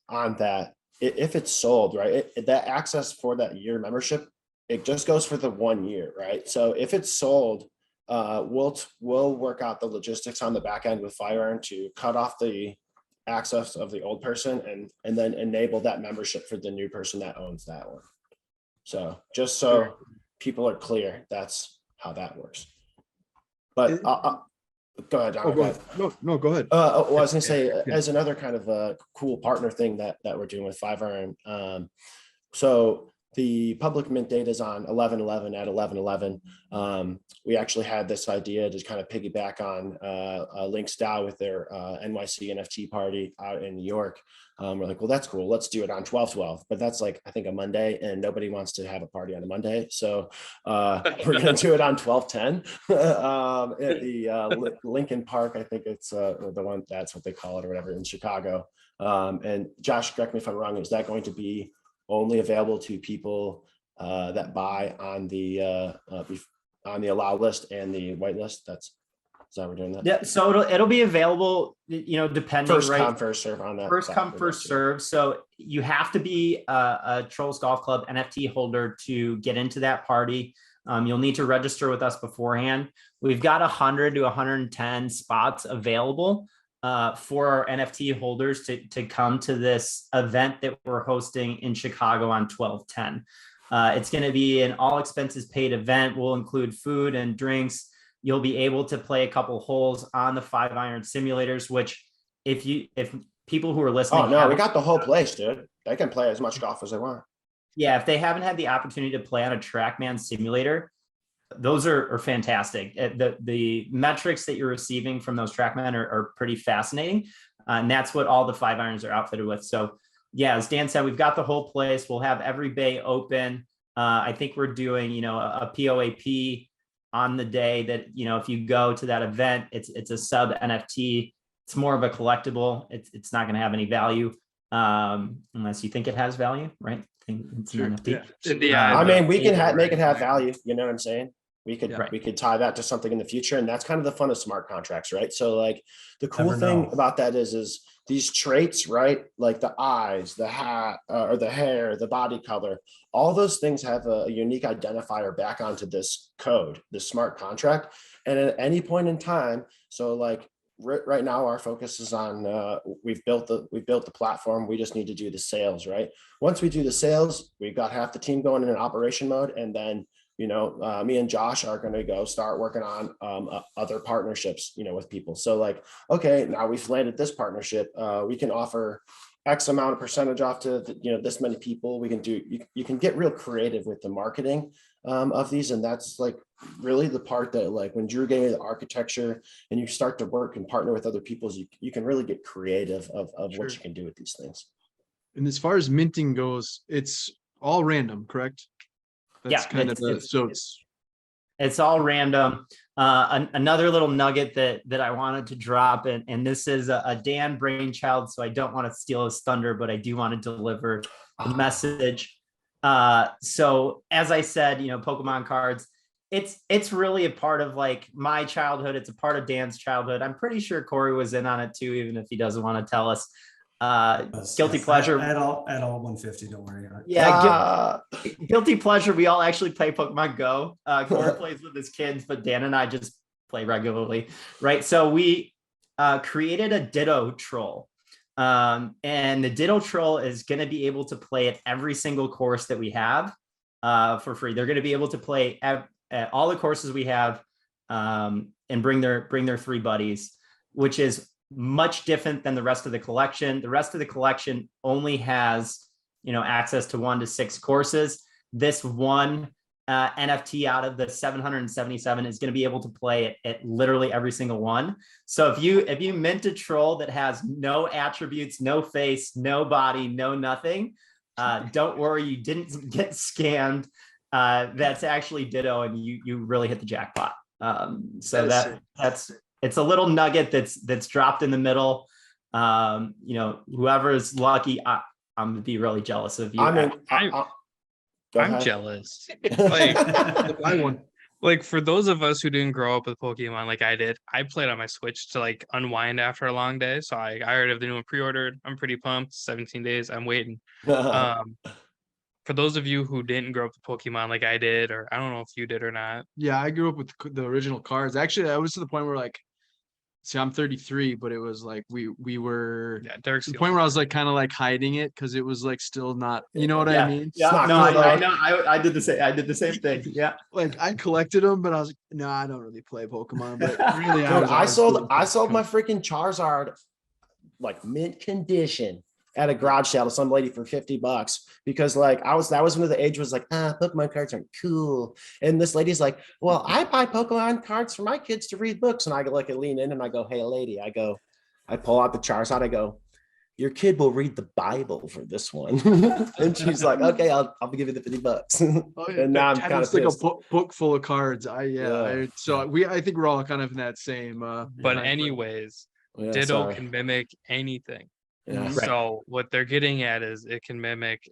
on that, if it's sold, right, that access for that year membership, it just goes for the 1 year, right? So if it's sold, we'll work out the logistics on the back end with Firearm to cut off the access of the old person and then enable that membership for the new person that owns that one. So just so people are clear, that's how that works. But go ahead, John. Go ahead. No, go ahead. I was gonna say, as another kind of a cool partner thing that we're doing with 5RM. So the public mint data is on 11/11 at 11/11. We actually had this idea to kind of piggyback on Link's DAO with their NYC NFT party out in New York. We're like, well, that's cool. Let's do it on 12/12. But that's like, I think, a Monday, and nobody wants to have a party on a Monday. So we're going to do it on 12/10 at the Lincoln Park. I think it's the one, that's what they call it or whatever, in Chicago. And Josh, correct me if I'm wrong, is that going to be only available to people that buy on the allow list and the white list? Is that we're doing that? Yeah, so it'll be available, depending, First right? come, first serve on that. First come, first serve. So you have to be a Trolls Golf Club NFT holder to get into that party. You'll need to register with us beforehand. We've got 100 to 110 spots available for our NFT holders to come to this event that we're hosting in Chicago on 12/10. It's going to be an all expenses paid event. We'll include food and drinks. You'll be able to play a couple holes on the 5-iron simulators, which if people who are listening. Oh, no, we got the whole place, dude. They can play as much golf as they want. Yeah, if they haven't had the opportunity to play on a TrackMan simulator, those are fantastic. The metrics that you're receiving from those TrackMan are pretty fascinating. And that's what all the 5-irons are outfitted with. So yeah, as Dan said, we've got the whole place. We'll have every bay open. I think we're doing, a POAP on the day that, if you go to that event, it's a sub NFT. It's more of a collectible. It's not going to have any value unless you think it has value, right? It's an NFT. Yeah. I mean, we can make it have value. You know what I'm saying? We could Right. we could tie that to something in the future, and that's kind of the fun of smart contracts, right? So like the cool Never thing know. about that is these traits, right? Like the eyes, the hat, or the hair, the body color, all those things have a unique identifier back onto this code, this smart contract. And at any point in time, so like right now our focus is on we've built the platform. We just need to do the sales, right? Once we do the sales, we've got half the team going in an operation mode, and then me and Josh are going to go start working on other partnerships, with people. So like, okay, now we've landed this partnership. We can offer X amount of percentage off to, this many people. We can do, you can get real creative with the marketing of these. And that's like really the part that, like, when Drew gave me the architecture and you start to work and partner with other people, you can really get creative of Sure. what you can do with these things. And as far as minting goes, it's all random, correct? That's Yeah, kind of it's all random. Another little nugget that I wanted to drop, and this is a Dan brainchild, so I don't want to steal his thunder, but I do want to deliver the message. So as I said, Pokemon cards, it's really a part of like my childhood. It's a part of Dan's childhood. I'm pretty sure Cory was in on it too, even if he doesn't want to tell us. Guilty pleasure. At all 150, don't worry. Yeah, guilty pleasure. We all actually play Pokemon Go. Cory plays with his kids, but Dan and I just play regularly, right? So we created a Ditto troll, and the Ditto troll is going to be able to play at every single course that we have for free. They're going to be able to play at all the courses we have, and bring their 3 buddies, which is much different than the rest of the collection. The rest of the collection only has, access to 1 to 6 courses. This one NFT out of the 777 is going to be able to play at literally every single one. So if you mint a troll that has no attributes, no face, no body, no nothing, don't worry, you didn't get scammed. That's actually Ditto, and you really hit the jackpot. So That is that's it's a little nugget that's dropped in the middle. Whoever's lucky, I'm gonna be really jealous of you. I mean, go I'm ahead. jealous. Like, I won. like for those of us who didn't grow up with Pokemon like I did, I played on my Switch to like unwind after a long day. So I already have the new one pre-ordered. I'm pretty pumped. 17 days. I'm waiting. For those of you who didn't grow up with Pokemon like I did, or I don't know if you did or not. Yeah, I grew up with the original cards. Actually, I was to the point where like, see, I'm 33, but it was like we were Yeah, Derek's to the the point only where I was one. like kind of like hiding it because it was like still not, you know what I mean? Yeah, not no, cool, I though. know. I did the same. I did the same thing. Yeah. Like I collected them, but I was like, no, I don't really play Pokemon. But really, Dude, I I sold my freaking Charizard like mint condition at a garage sale to some lady for $50 because like that was when the age was like, Pokemon cards aren't cool. And this lady's like, well, I buy Pokemon cards for my kids to read books. And I like lean in and I go, hey lady, I pull out the Charizard, I go, your kid will read the Bible for this one. And she's like, okay, I'll give you the $50. Oh, yeah. And now I'm kind of It's like pissed. a book full of cards. Yeah. I think we're all kind of in that same. But time frame. anyways, Yeah, Ditto sorry. can mimic anything. Yeah. Right. So what they're getting at is it can mimic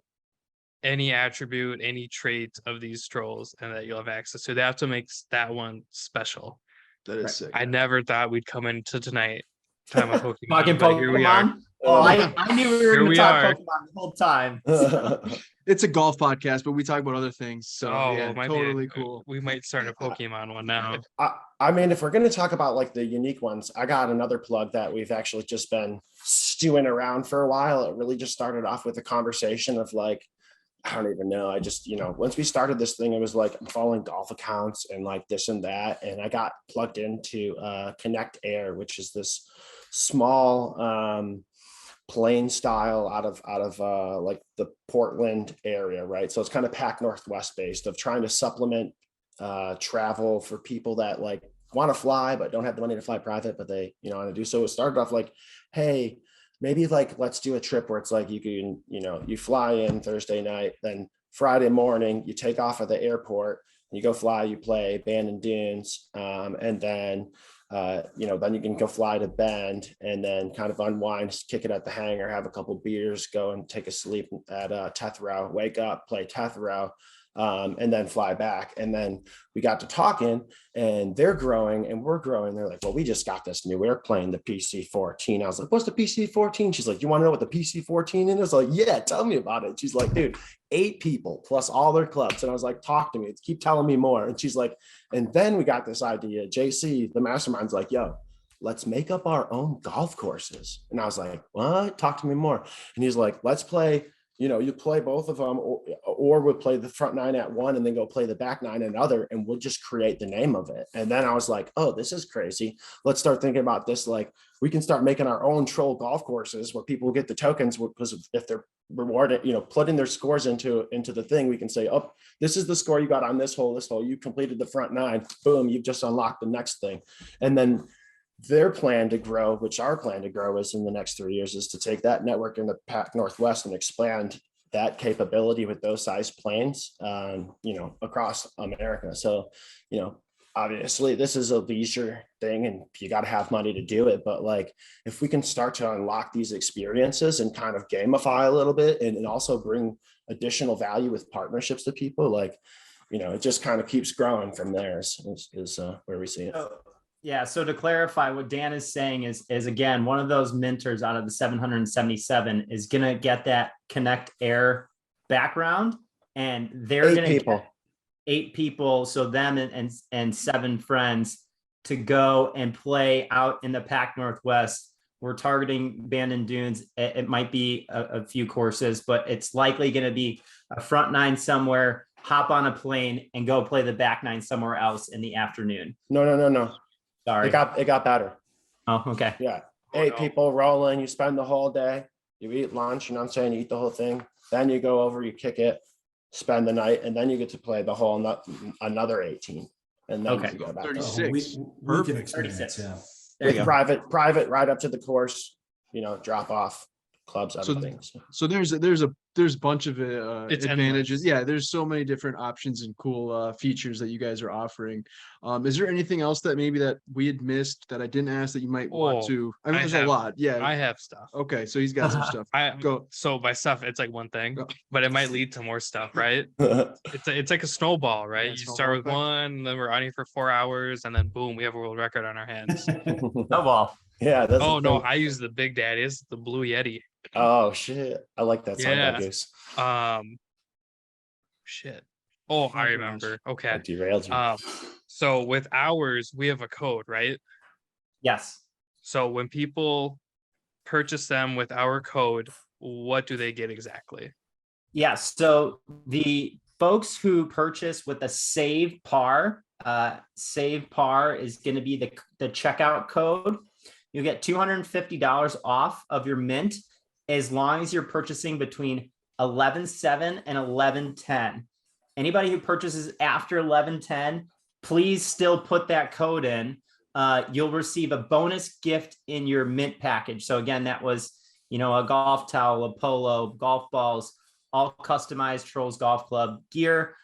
any attribute, any trait of these trolls, and that you'll have access to. That to makes that one special. That is sick. I never thought we'd come into tonight talking about Pokemon. Talking but here we are. Pokemon. Oh, I knew we were Here going to we talk are. Pokemon the whole time. It's a golf podcast, but we talk about other things. So yeah, it might totally be cool. We might start a Pokemon one now. I mean, if we're going to talk about like the unique ones, I got another plug that we've actually just been stewing around for a while. It really just started off with a conversation of like, I don't even know. I just, once we started this thing, it was like I'm following golf accounts and like this and that. And I got plugged into Connect Air, which is this small plane style out of like the Portland area, right? So it's kind of Pac Northwest based of trying to supplement travel for people that like want to fly but don't have the money to fly private, but they want to do so. It started off like, hey, maybe like let's do a trip where it's like you can you fly in Thursday night, then Friday morning you take off at the airport, you go fly, you play Bandon Dunes, and then then you can go fly to Bend and then kind of unwind, kick it at the hangar, have a couple beers, go and take a sleep at Tethrow, wake up, play Tethrow, and then fly back. And then we got to talking and they're growing and we're growing. They're like, well, we just got this new airplane, the PC-14. I was like, what's the PC-14? She's like, you want to know what the PC-14 is? I was like, yeah, tell me about it. She's like, dude, 8 people plus all their clubs. And I was like, talk to me, keep telling me more. And she's like, and then we got this idea. JC, the mastermind's like, yo, let's make up our own golf courses. And I was like, what? Talk to me more. And he's like, let's play, you play both of them, or we'll play the front 9 at one and then go play the back 9 at another, and we'll just create the name of it. And then I was like, oh, this is crazy. Let's start thinking about this. Like we can start making our own troll golf courses where people get the tokens because if they're rewarded, putting their scores into the thing, we can say, oh, this is the score you got on this hole, you completed the front 9, boom, you've just unlocked the next thing. And then their plan to grow, which our plan to grow is in the next 3 years, is to take that network in the Pac Northwest and expand that capability with those size planes, across America. So, obviously this is a leisure thing and you got to have money to do it. But like, if we can start to unlock these experiences and kind of gamify a little bit and also bring additional value with partnerships to people, like, it just kind of keeps growing from there is where we see it. Yeah. So to clarify, what Dan is saying is again, one of those mentors out of the 777 is going to get that Connect Air background, and they're going to get 8 people. So them and 7 friends to go and play out in the Pac Northwest. We're targeting Bandon Dunes. It might be a few courses, but it's likely going to be a front 9 somewhere, hop on a plane and go play the back 9 somewhere else in the afternoon. No. Sorry. It got better. Oh, okay. Yeah. 8 people rolling, you spend the whole day, you eat lunch, you eat the whole thing. Then you go over, you kick it, spend the night, and then you get to play the whole another 18. And then you go back. 36. We can experience, 36. yeah. There you go. Private right up to the course, drop off, clubs out So of things. So there's a bunch of It's advantages. endless. Yeah, there's so many different options and cool features that you guys are offering. Is there anything else that maybe that we had missed that I didn't ask that you might want Oh, to? I mean, I there's have- a lot. Yeah. I have stuff. Okay, so he's got some stuff. I Go. so by stuff, it's like one thing, Go. but it might lead to more stuff, right? It's like a snowball, right? Yeah, You snowball start with effect. one, then we're on here for 4 hours, and then boom, we have a world record on our hands. Snowball. Yeah, that's Oh the no, thing. I use the Big Daddies, the Blue Yeti. Oh shit. I like that song by Yeah. Goose. Shit. Oh, Oh, I gosh. remember. I Okay. derailed you. So with ours, we have a code, right? Yes. So when people purchase them with our code, what do they get exactly? Yes. So the folks who purchase with a save par is going to be the checkout code. You get $250 off of your mint as long as you're purchasing between 11/7 and 11/10. Anybody who purchases after 11/10, please still put that code in. You'll receive a bonus gift in your mint package. So again, that was, a golf towel, a polo, golf balls, all customized Trolls Golf Club gear.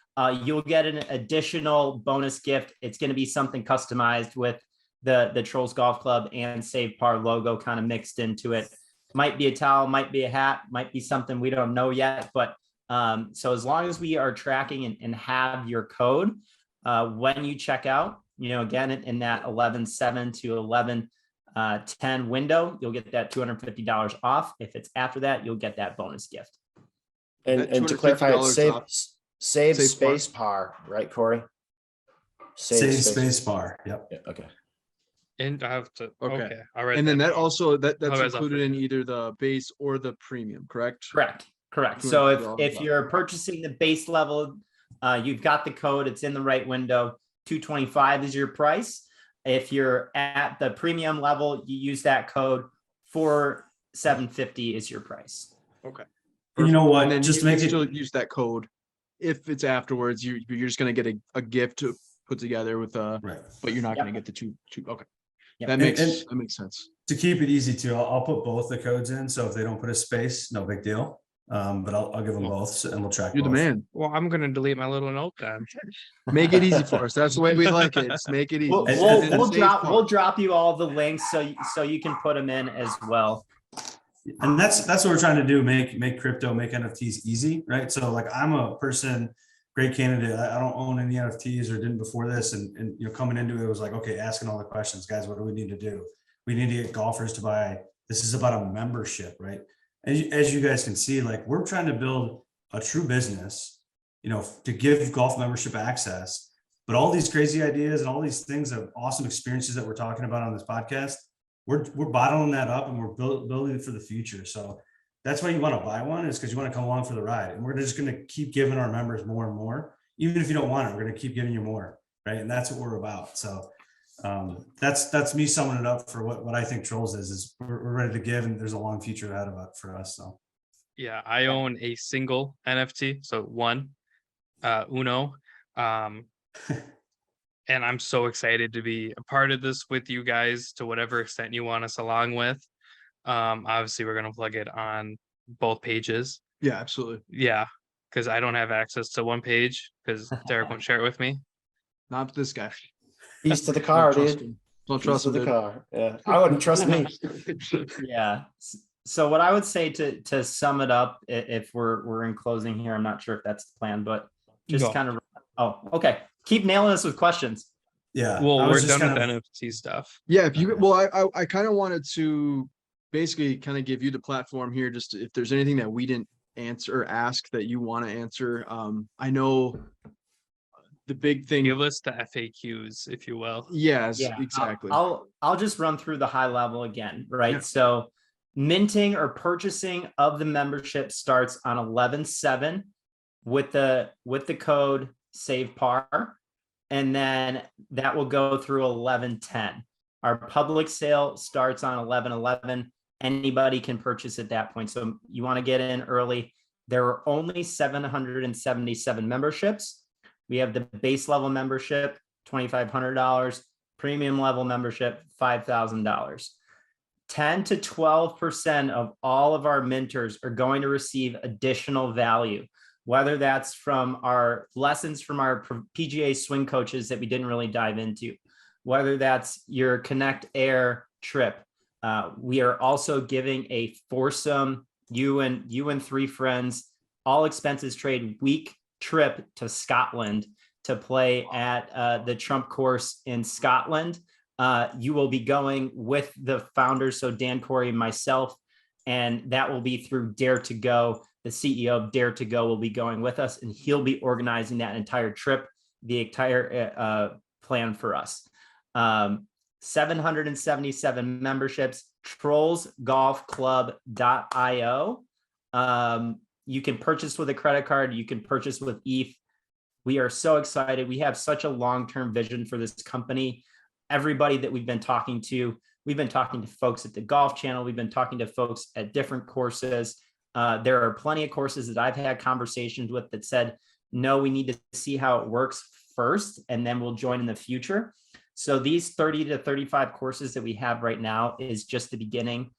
You'll get an additional bonus gift. It's going to be something customized with the Trolls Golf Club and Save Par logo kind of mixed into it. Might be a towel, might be a hat, might be something we don't know yet. But so as long as we are tracking and have your code when you check out, again, in that 11/7 to 11/10 window, you'll get that $250 off. If it's after that, you'll get that bonus gift. And That to clarify, it's $250 off. save Save space par, right, Corey? Save space bar. Yep. Yeah, okay. And I have to. Okay. Okay. All right. And then that also that's Otherwise, I'll included in forget. either the base or the premium, correct? Correct. So $250 if off. you're purchasing the base level, you've got the code, it's in the right window. 225 is your price. If you're at the premium level, you use that code. 750 is your price. Okay. And you know what? And then Just you to make can it still use that code if it's afterwards. You're just gonna get a gift to put together with right. but you're not Yep. gonna get the two. Okay, Yep. that And- makes and- that makes sense. To keep it easy too, I'll put both the codes in. So if they don't put a space, no big deal. But I'll give them both and we'll track. You're the both. man. Well, I'm gonna delete my little note then. Make it easy for us. That's the way we like it. Just make it easy. We'll, And- we'll, and we'll Save drop part. we'll drop you all the links so you can put them in as well. And that's what we're trying to do, make crypto, make NFTs easy, right? So like I'm a person, great candidate. I don't own any NFTs or didn't before this. And coming into it was like, okay, asking all the questions, guys, what do we need to do? We need to get golfers to buy. This is about a membership, right? And as you guys can see, like we're trying to build a true business, to give golf membership access. But all these crazy ideas and all these things of awesome experiences that we're talking about on this podcast, we're bottling that up and we're building it for the future. So that's why you want to buy one, is because you want to come along for the ride. And we're just going to keep giving our members more and more. Even if you don't want it, we're going to keep giving you more, right? And that's what we're about. So that's me summing it up for what I think Trolls is we're ready to give, and there's a long future ahead of it for us. So Yeah, I own a single NFT, so one, Uno. And I'm so excited to be a part of this with you guys to whatever extent you want us along with. Obviously, we're gonna plug it on both pages. Yeah, absolutely. Yeah, because I don't have access to one page because Derek won't share it with me. Not this guy. Keys to the car, Don't trust dude. him. Don't Keys trust to him, the dude. car. Yeah, I wouldn't trust me. Yeah. So what I would say to sum it up, if we're in closing here, I'm not sure if that's the plan, but just Go. kind of, okay. Keep nailing us with questions. yeah. Well, I we're was just done with kind of- NFT stuff. Yeah, if you well, I kind of wanted to basically kind of give you the platform here, just if there's anything that we didn't answer or ask that you want to answer. I know the big thing. Give us the FAQs, if you will. Yes, Yeah, exactly. I'll just run through the high level again, right? Yeah. So minting or purchasing of the membership starts on 11/7 with the code save par, and then that will go through 11/10. Our public sale starts on 11/11. Anybody can purchase at that point. So you want to get in early. There are only 777 memberships. We have the base level membership, $2,500, premium level membership, $5,000. 10 to 12% of all of our mentors are going to receive additional value, whether that's from our lessons from our PGA swing coaches that we didn't really dive into, whether that's your Connect Air trip. We are also giving a foursome, you and three friends, all expenses trade week trip to Scotland to play at the Trump course in Scotland. You will be going with the founders, so Dan, Cory, and myself, and that will be through Dare to Go. The CEO of Dare to Go will be going with us, and he'll be organizing that entire trip, the entire plan for us. 777 memberships, trollsgolfclub.io. You can purchase with a credit card. You can purchase with ETH. We are so excited. We have such a long-term vision for this company. Everybody that we've been talking to folks at the Golf Channel. We've been talking to folks at different courses. There are plenty of courses that I've had conversations with that said, no, we need to see how it works first, and then we'll join in the future. So these 30 to 35 courses that we have right now is just the beginning.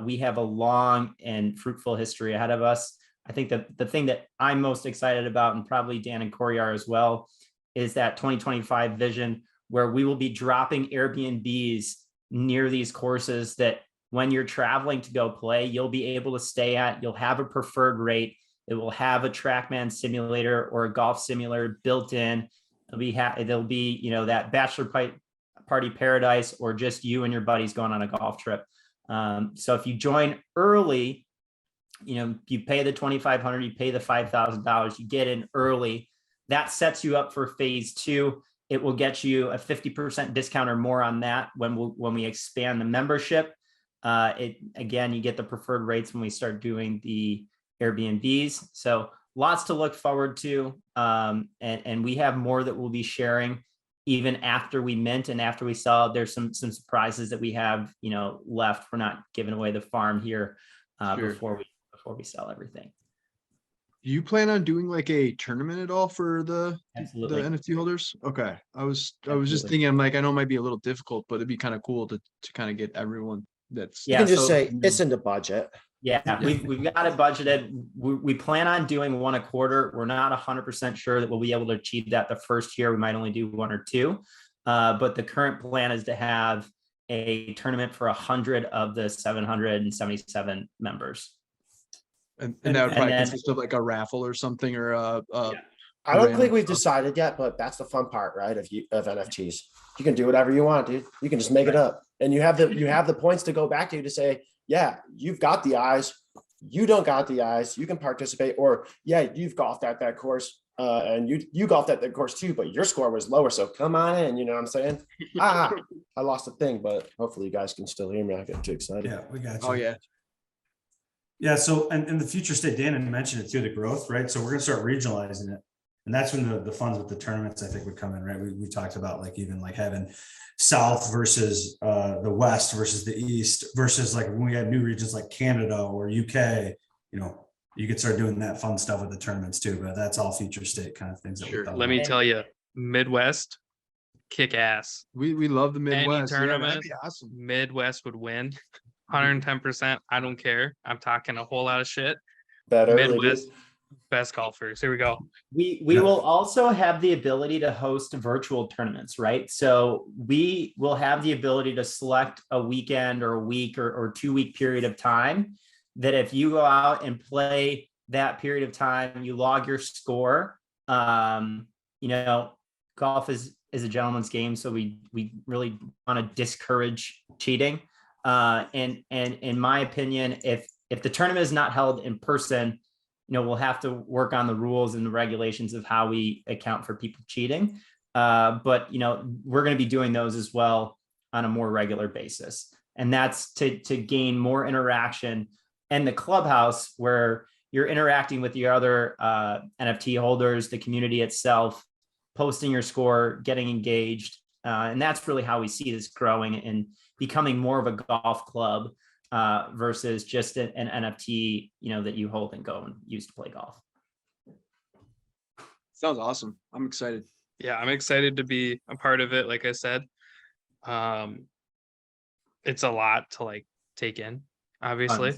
We have a long and fruitful history ahead of us. I think that the thing that I'm most excited about, and probably Dan and Cory are as well, is that 2025 vision where we will be dropping Airbnbs near these courses that when you're traveling to go play, you'll be able to stay at. You'll have a preferred rate. It will have a TrackMan simulator or a golf simulator built in. There'll be, you know, that bachelor party paradise, or just you and your buddies going on a golf trip. So if you join early, you know, you pay the $2,500, you pay the $5,000, you get in early. That sets you up for phase two. It will get you a 50% discount or more on that when we expand the membership. Again, you get the preferred rates when we start doing the Airbnbs. So lots to look forward to. And we have more that we'll be sharing even after we mint and after we sell. There's some surprises that we have, you know, left. We're not giving away the farm here before we sell everything. Do you plan on doing like a tournament at all for the Absolutely. NFT holders? Okay. I was just Absolutely. thinking, I'm like, I know it might be a little difficult, but it'd be kind of cool to kind of get everyone that's. You Yeah, can just so- say it's in the budget. Yeah, we've got it budgeted. We plan on doing one a quarter. We're not 100% sure that we'll be able to achieve that the first year. We might only do one or two, but the current plan is to have a tournament for 100 of the 777 members. And that would probably then- consist of like a raffle or something, or I don't random think we've stuff. decided yet, but that's the fun part, right? Of NFTs. You can do whatever you want, dude. You can just make it up. And you have the points to go back to say, yeah, you've got the eyes. You don't got the eyes. You can participate. Or yeah, you've golfed at that course. And you golfed at that course too, but your score was lower. So come on in, you know what I'm saying? I lost a thing, but hopefully you guys can still hear me. I get too excited. Yeah, we got you. Oh yeah. Yeah. So, and in the future state, Dan had mentioned it too, the growth, right? So we're going to start regionalizing it. And that's when the funds with the tournaments, I think, would come in, right? We talked about like even like having South versus the West versus the East versus like when we had new regions like Canada or UK, you know, you could start doing that fun stuff with the tournaments too, but that's all future state kind of things. That Sure. Let me tell you, Midwest, kick ass. We love the Any Midwest. Yeah, that'd tournament, be awesome. Midwest would win 110%. I don't care. I'm talking a whole lot of shit. Better Midwest, best golfers. Here we go. We will also have the ability to host virtual tournaments, right? So we will have the ability to select a weekend or a week or 2 week period of time that if you go out and play that period of time, you log your score. You know, golf is a gentleman's game, so we really want to discourage cheating. And in my opinion, if the tournament is not held in person, you know, we'll have to work on the rules and the regulations of how we account for people cheating. But, you know, we're going to be doing those as well on a more regular basis. And that's to gain more interaction. And the clubhouse where you're interacting with your other NFT holders, the community itself, posting your score, getting engaged. And that's really how we see this growing and becoming more of a golf club versus just an NFT, you know, that you hold and go and use to play golf. Sounds awesome. I'm excited. Yeah, I'm excited to be a part of it. Like I said, it's a lot to like take in, obviously.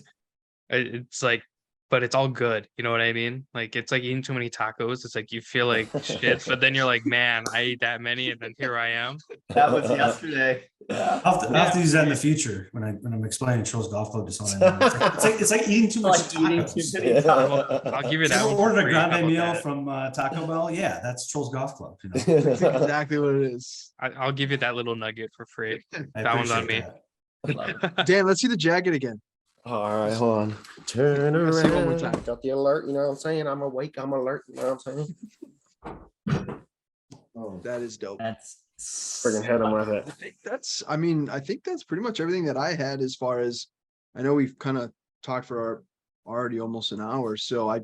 It's like, but it's all good. You know what I mean? Like, it's like eating too many tacos. It's like you feel like shit, but then you're like, man, I ate that many, and then here I am. That was yesterday. Yeah. I'll have to use that in the future when I'm explaining Trolls Golf Club to someone I know. It's like eating too much tacos. I'll give you that You one. ever for ordered a free. How grande about meal that? from Taco Bell? Yeah, that's Trolls Golf Club. You know, That's exactly what it is. I'll give you that little nugget for free. I That one's on appreciate me. that. Love it. Dan, let's see the jacket again. All right, hold on. Turn Let's see it one more around. time. Got the alert, you know what I'm saying? I'm awake, I'm alert, you know what I'm saying? Oh, That is dope. That's friggin' hit him with it. I think that's pretty much everything that I had as far as, I know we've kind of talked for already almost an hour. So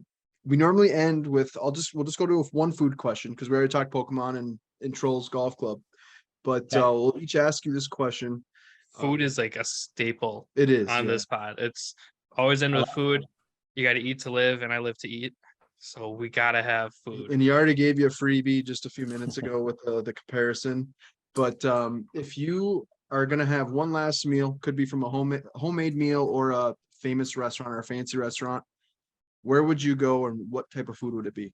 we normally end with, we'll just go to one food question because we already talked Pokemon and Trolls Golf Club. But Okay. we'll each ask you this question. Food is like a staple It is on yeah. this pod. It's always end I with love food. You got to eat to live, and I live to eat. So we gotta have food. And he already gave you a freebie just a few minutes ago with the comparison. But if you are gonna have one last meal, could be from a homemade meal or a famous restaurant or a fancy restaurant, where would you go and what type of food would it be?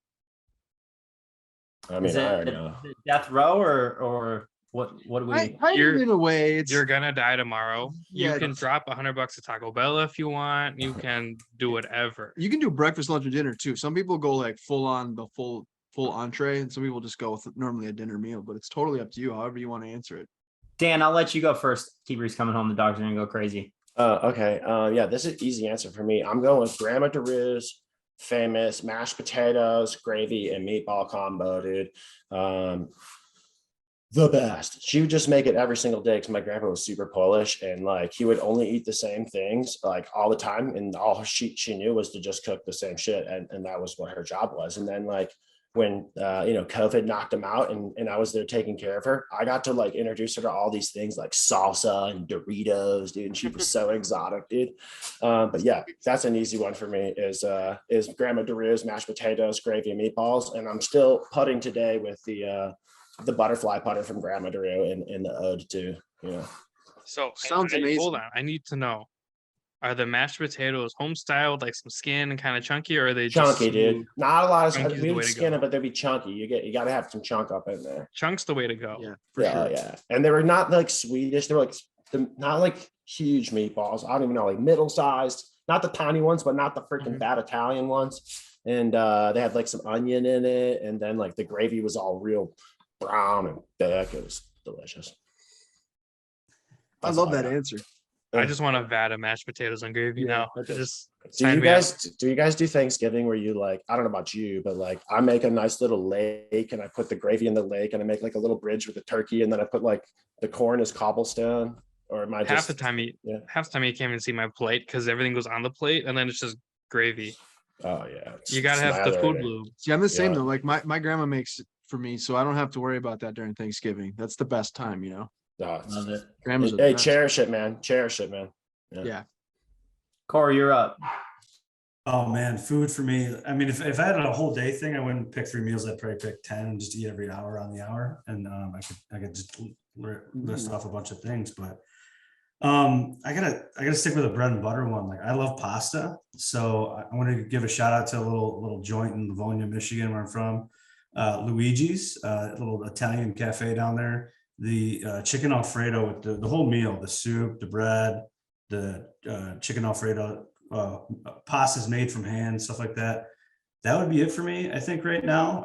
I mean, I already know. is it death row or what do we? Kind of You're- in a way, it's You're gonna die tomorrow. Yeah, You can drop $100 at Taco Bell if you want. You can do whatever. you can do breakfast, lunch, and dinner too. Some people go like full on the full entree, and some people just go with normally a dinner meal. But it's totally up to you, however you want to answer it. Dan, I'll let you go first. Keeper's coming home. The dogs are gonna go crazy. Okay. Yeah, this is an easy answer for me. I'm going with Grandma DeRue's famous mashed potatoes, gravy, and meatball combo, dude. The best. She would just make it every single day because my grandpa was super Polish and like he would only eat the same things like all the time. And all she knew was to just cook the same shit. And that was what her job was. And then like when COVID knocked him out and I was there taking care of her, I got to like introduce her to all these things like salsa and Doritos, dude. And she was so exotic, dude. But yeah, that's an easy one for me is Grandma DeRue's mashed potatoes, gravy, and meatballs. And I'm still putting today with the butterfly putter from Grandma DeRue in the ode too, you know. So Sounds hold amazing. on, I need to know: are the mashed potatoes home styled, like some skin and kind of chunky, or are they just Chunky, dude. smooth? Not a lot Chunky's of the we way would to skin go. it, but they'd be chunky. You got to have some chunk up in there. Chunks the way to go. Yeah, for Yeah, sure. yeah. And they were not like Swedish. They were like not like huge meatballs. I don't even know, like middle sized, not the tiny ones, but not the freaking Mhm. bad Italian ones. And they had like some onion in it, and then like the gravy was all real brown and thick. It was delicious. I That's love all that got. answer. I just want a vat of mashed potatoes and gravy Yeah, now. that does. Just Do sign you me up. guys do Thanksgiving where you like, I don't know about you, but like I make a nice little lake and I put the gravy in the lake and I make like a little bridge with the turkey and then I put like the corn as cobblestone, or am I half just the time you yeah. half the time you can't even see my plate because everything goes on the plate and then it's just gravy. Oh yeah. You gotta have the food lube. See, I'm the same Yeah. though. Like my grandma makes it for me, so I don't have to worry about that during Thanksgiving. That's the best time, you know. Love it. Grandmas are the Hey, best. cherish it, man. Cherish it, man. Yeah. Corey, you're up. Oh man, food for me. I mean, if I had a whole day thing, I wouldn't pick 3 meals. I'd probably pick 10 and just eat every hour on the hour. And I could just list off a bunch of things. But I gotta stick with a bread and butter one. Like I love pasta, so I want to give a shout out to a little joint in Livonia, Michigan, where I'm from. Luigi's, a little Italian cafe down there. The chicken Alfredo with the whole meal, the soup, the bread, the chicken Alfredo, pastas made from hand, stuff like that. That would be it for me, I think, right now.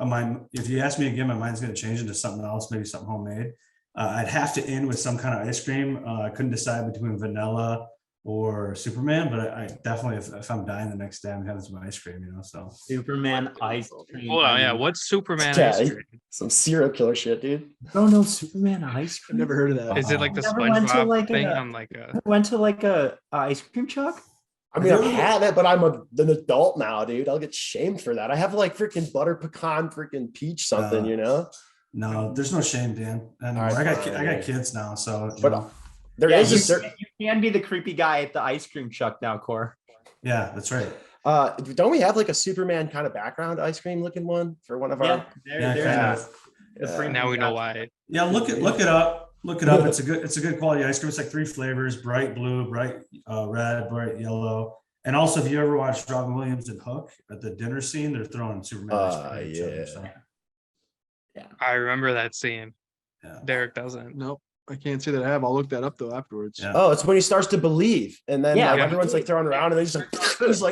If you ask me again, my mind's going to change into something else, maybe something homemade. I'd have to end with some kind of ice cream. I couldn't decide between vanilla or Superman, but I definitely, if I'm dying the next day, I'm having some ice cream, so. Superman ice cream. Hold on, yeah. What's Superman Yeah, ice cream? Some serial killer shit, dude. Oh no, Superman ice I've cream. never heard of that. Is it like the Never went to, SpongeBob like, thing a- on like a? Went to like a ice cream truck. I mean, I've had it, but I'm an adult now, dude. I'll get shamed for that. I have like freaking butter pecan, freaking peach something, you know? No, there's no shame, Dan. And All right, I fine. got kids now, so But there Yeah, is a you, certain. you can be the creepy guy at the ice cream truck now, Core. yeah, that's right. Don't we have like a Superman kind of background ice cream looking one for one of Yeah, our? there, Yeah, there's kind Yeah. of. the Yeah. premium Now we know guy. why. Yeah, look it up. Look it up. It's a good quality ice cream. It's like 3 flavors: bright blue, bright red, bright yellow. And also, if you ever watched Robin Williams and Hook at the dinner scene, they're throwing Superman ice cream at each other. So, I remember that scene. yeah. Derek doesn't. Nope. I can't say that I have. I'll look that up though afterwards. Yeah. Oh, it's when he starts to believe, and then Yeah. like, everyone's like throwing around, and he's like,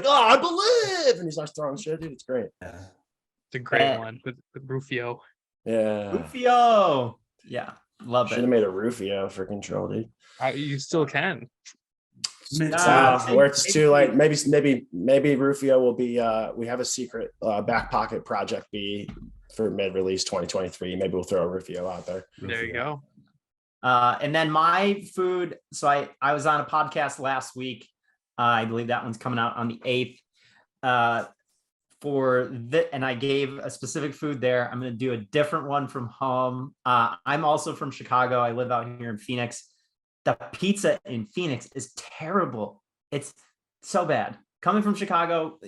"Oh, I believe," and he starts throwing shit. Dude, it's great. Yeah. It's a great Yeah. one with Rufio. Yeah, Rufio. Yeah, love should have it. made a Rufio for Control, dude. You still can. Where it's too late. Maybe Rufio will be. We have a secret back pocket project B for mid-release 2023. Maybe we'll throw a Rufio out there. There you go. And then my food. So I was on a podcast last week. I believe that one's coming out on the 8th. And I gave a specific food there. I'm going to do a different one from home. I'm also from Chicago. I live out here in Phoenix. The pizza in Phoenix is terrible. It's so bad. Coming from Chicago,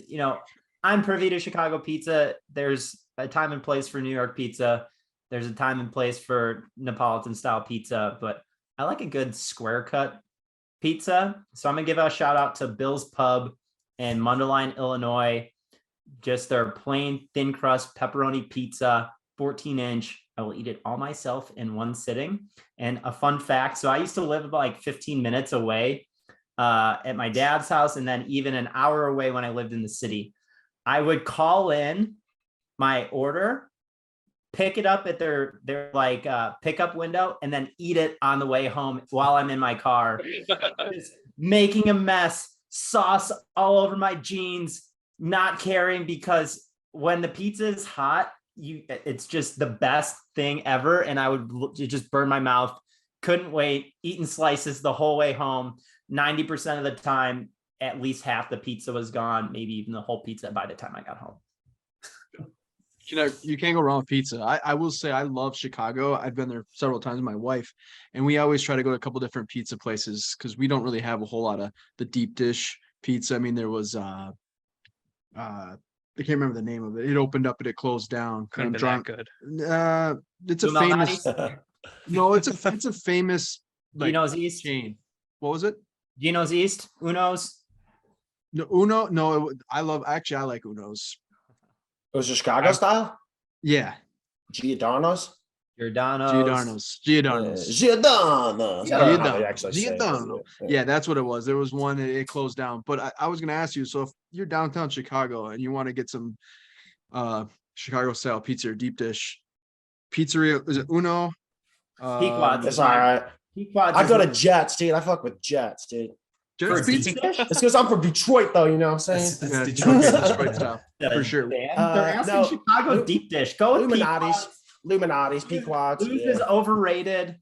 I'm privy to Chicago pizza. There's a time and place for New York pizza. There's a time and place for Neapolitan style pizza, but I like a good square cut pizza. So I'm gonna give a shout out to Bill's Pub in Mundelein, Illinois. Just their plain thin crust pepperoni pizza, 14-inch. I will eat it all myself in one sitting. And a fun fact, so I used to live about like 15 minutes away at my dad's house, and then even an hour away when I lived in the city. I would call in my order, pick it up at their like pickup window, and then eat it on the way home while I'm in my car, just making a mess, sauce all over my jeans, not caring, because when the pizza is hot, it's just the best thing ever. And I would just burn my mouth. Couldn't wait, eating slices the whole way home. 90% of the time, at least half the pizza was gone, maybe even the whole pizza by the time I got home. You can't go wrong with pizza. I will say I love Chicago. I've been there several times with my wife, and we always try to go to a couple different pizza places because we don't really have a whole lot of the deep dish pizza. I mean, there was I can't remember the name of it. It opened up and it closed down. Couldn't be Drawing- that good. It's a famous. No, it's a famous like Gino's East. chain. What was it? Gino's East. Uno's. No, Uno. No, I like Uno's. It was a Chicago style. Yeah, Giordano's. Giordano's. Giordano's. Giordano's. I don't know how they actually say it. Giordano. Yeah, that's what it was. There was one that it closed down. But I was going to ask you, so if you're downtown Chicago and you want to get some Chicago style pizza or deep dish pizzeria, is it Uno? Pequod's. It's all right. Pequod's. I go to Jets, dude. I fuck with Jets, dude. Jets For pizza? deep dish? It's because I'm from Detroit, though. You know what I'm saying? That's Yeah, Detroit. Detroit style, for sure. They're asking no, Chicago deep dish. Go with Illuminati's, Pequod's. Lose is overrated.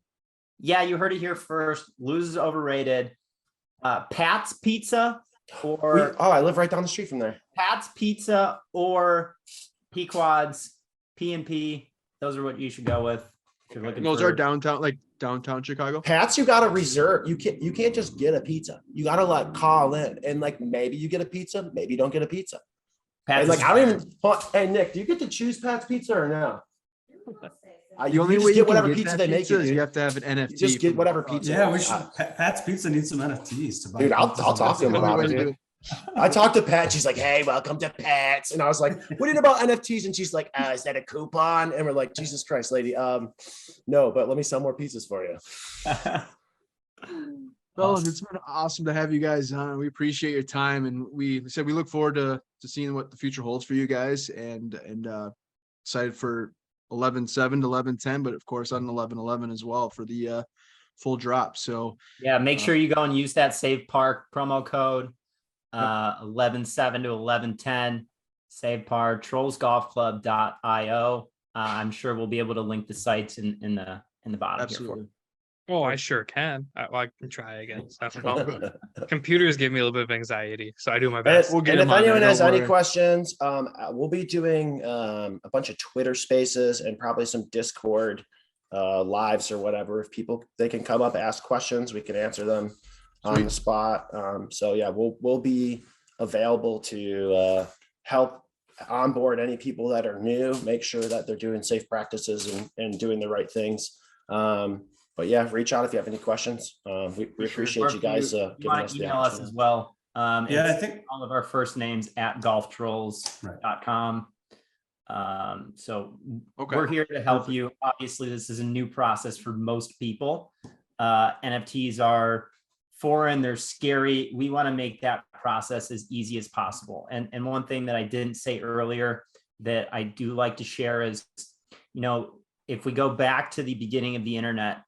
Yeah, you heard it here first. Lose is overrated. Pat's Pizza or I live right down the street from there. Pat's Pizza or Pequod's P&P. Those are what you should go with if you're looking Those for. are downtown Chicago. Pat's, you gotta reserve. You can't just get a pizza. You gotta like call in and like maybe you get a pizza, maybe you don't get a pizza. Pat's And like is I don't even. Hey Nick, do you get to choose Pat's Pizza or no? The only way you get can whatever get pizza that they make pizza you. is Dude. you have to have an NFT. You just get from- whatever pizza. Yeah, we should. Pat's Pizza needs some NFTs to buy. Dude, I'll pizzas talk to him and about it, Only way to dude. do I talked to Pat. She's like, "Hey, welcome to Pat's," and I was like, "What do you know about NFTs?" And she's like, "Is that a coupon?" And we're like, "Jesus Christ, lady, no, but let me sell more pizzas for you." Well, it's been awesome to have you guys on. We appreciate your time, and we said we look forward to seeing what the future holds for you guys, and excited for 11/7 to 11/10, but of course on 11/11 as well for the full drop. So Yeah, make sure you go and use that Save Park promo code 11/7 to 11/10. Save Park, trollsgolfclub.io. I'm sure we'll be able to link the sites in the bottom here for absolutely. you. Oh, I sure can. I can try again. I don't know. Computers give me a little bit of anxiety, so I do my And, best. We'll get and him if on anyone there, has don't any worry. questions, we'll be doing a bunch of Twitter Spaces and probably some Discord lives or whatever. If people they can come up, ask questions, we can answer them on the spot. So yeah, we'll be available to help onboard any people that are new, make sure that they're doing safe practices and doing the right things. but yeah, reach out if you have any questions. We For sure. appreciate Or you if guys you giving want us to the email us as opportunity. well. Yeah, I it's think all of our first names at golftrolls.com. So Okay. we're here to help you. Obviously, this is a new process for most people. NFTs are foreign, they're scary. We want to make that process as easy as possible. And one thing that I didn't say earlier that I do like to share is, if we go back to the beginning of the internet,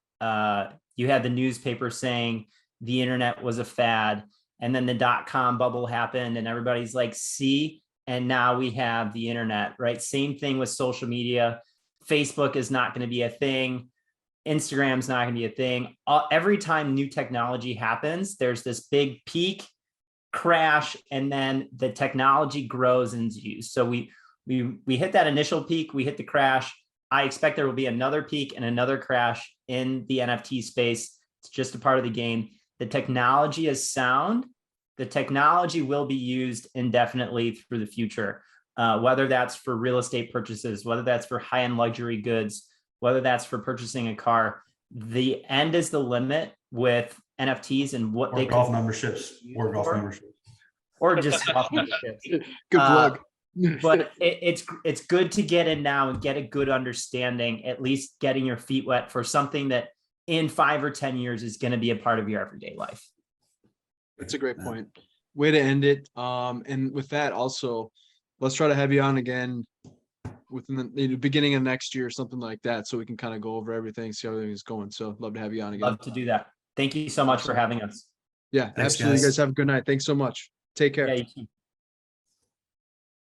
you had the newspaper saying the internet was a fad, and then the dot-com bubble happened and everybody's like, see, and now we have the internet, right? Same thing with social media. Facebook is not going to be a thing. Instagram's not going to be a thing. Every time new technology happens, there's this big peak, crash, and then the technology grows into use. So we hit that initial peak, we hit the crash. I expect there will be another peak and another crash in the NFT space. It's just a part of the game. The technology is sound. The technology will be used indefinitely through the future, whether that's for real estate purchases, whether that's for high-end luxury goods, whether that's for purchasing a car. The end is the limit with NFTs and what or they golf can memberships or golf memberships. or just golf memberships. Good plug. But it's good to get in now and get a good understanding, at least getting your feet wet for something that in 5 or 10 years is going to be a part of your everyday life. That's a great point. Way to end it. And with that, also, let's try to have you on again within the beginning of next year or something like that, so we can kind of go over everything, see how everything's going. So love to have you on again. Love to do that. Thank you so much for having us. Yeah, Thanks, absolutely. guys. You guys have a good night. Thanks so much. Take care. Yeah, you too.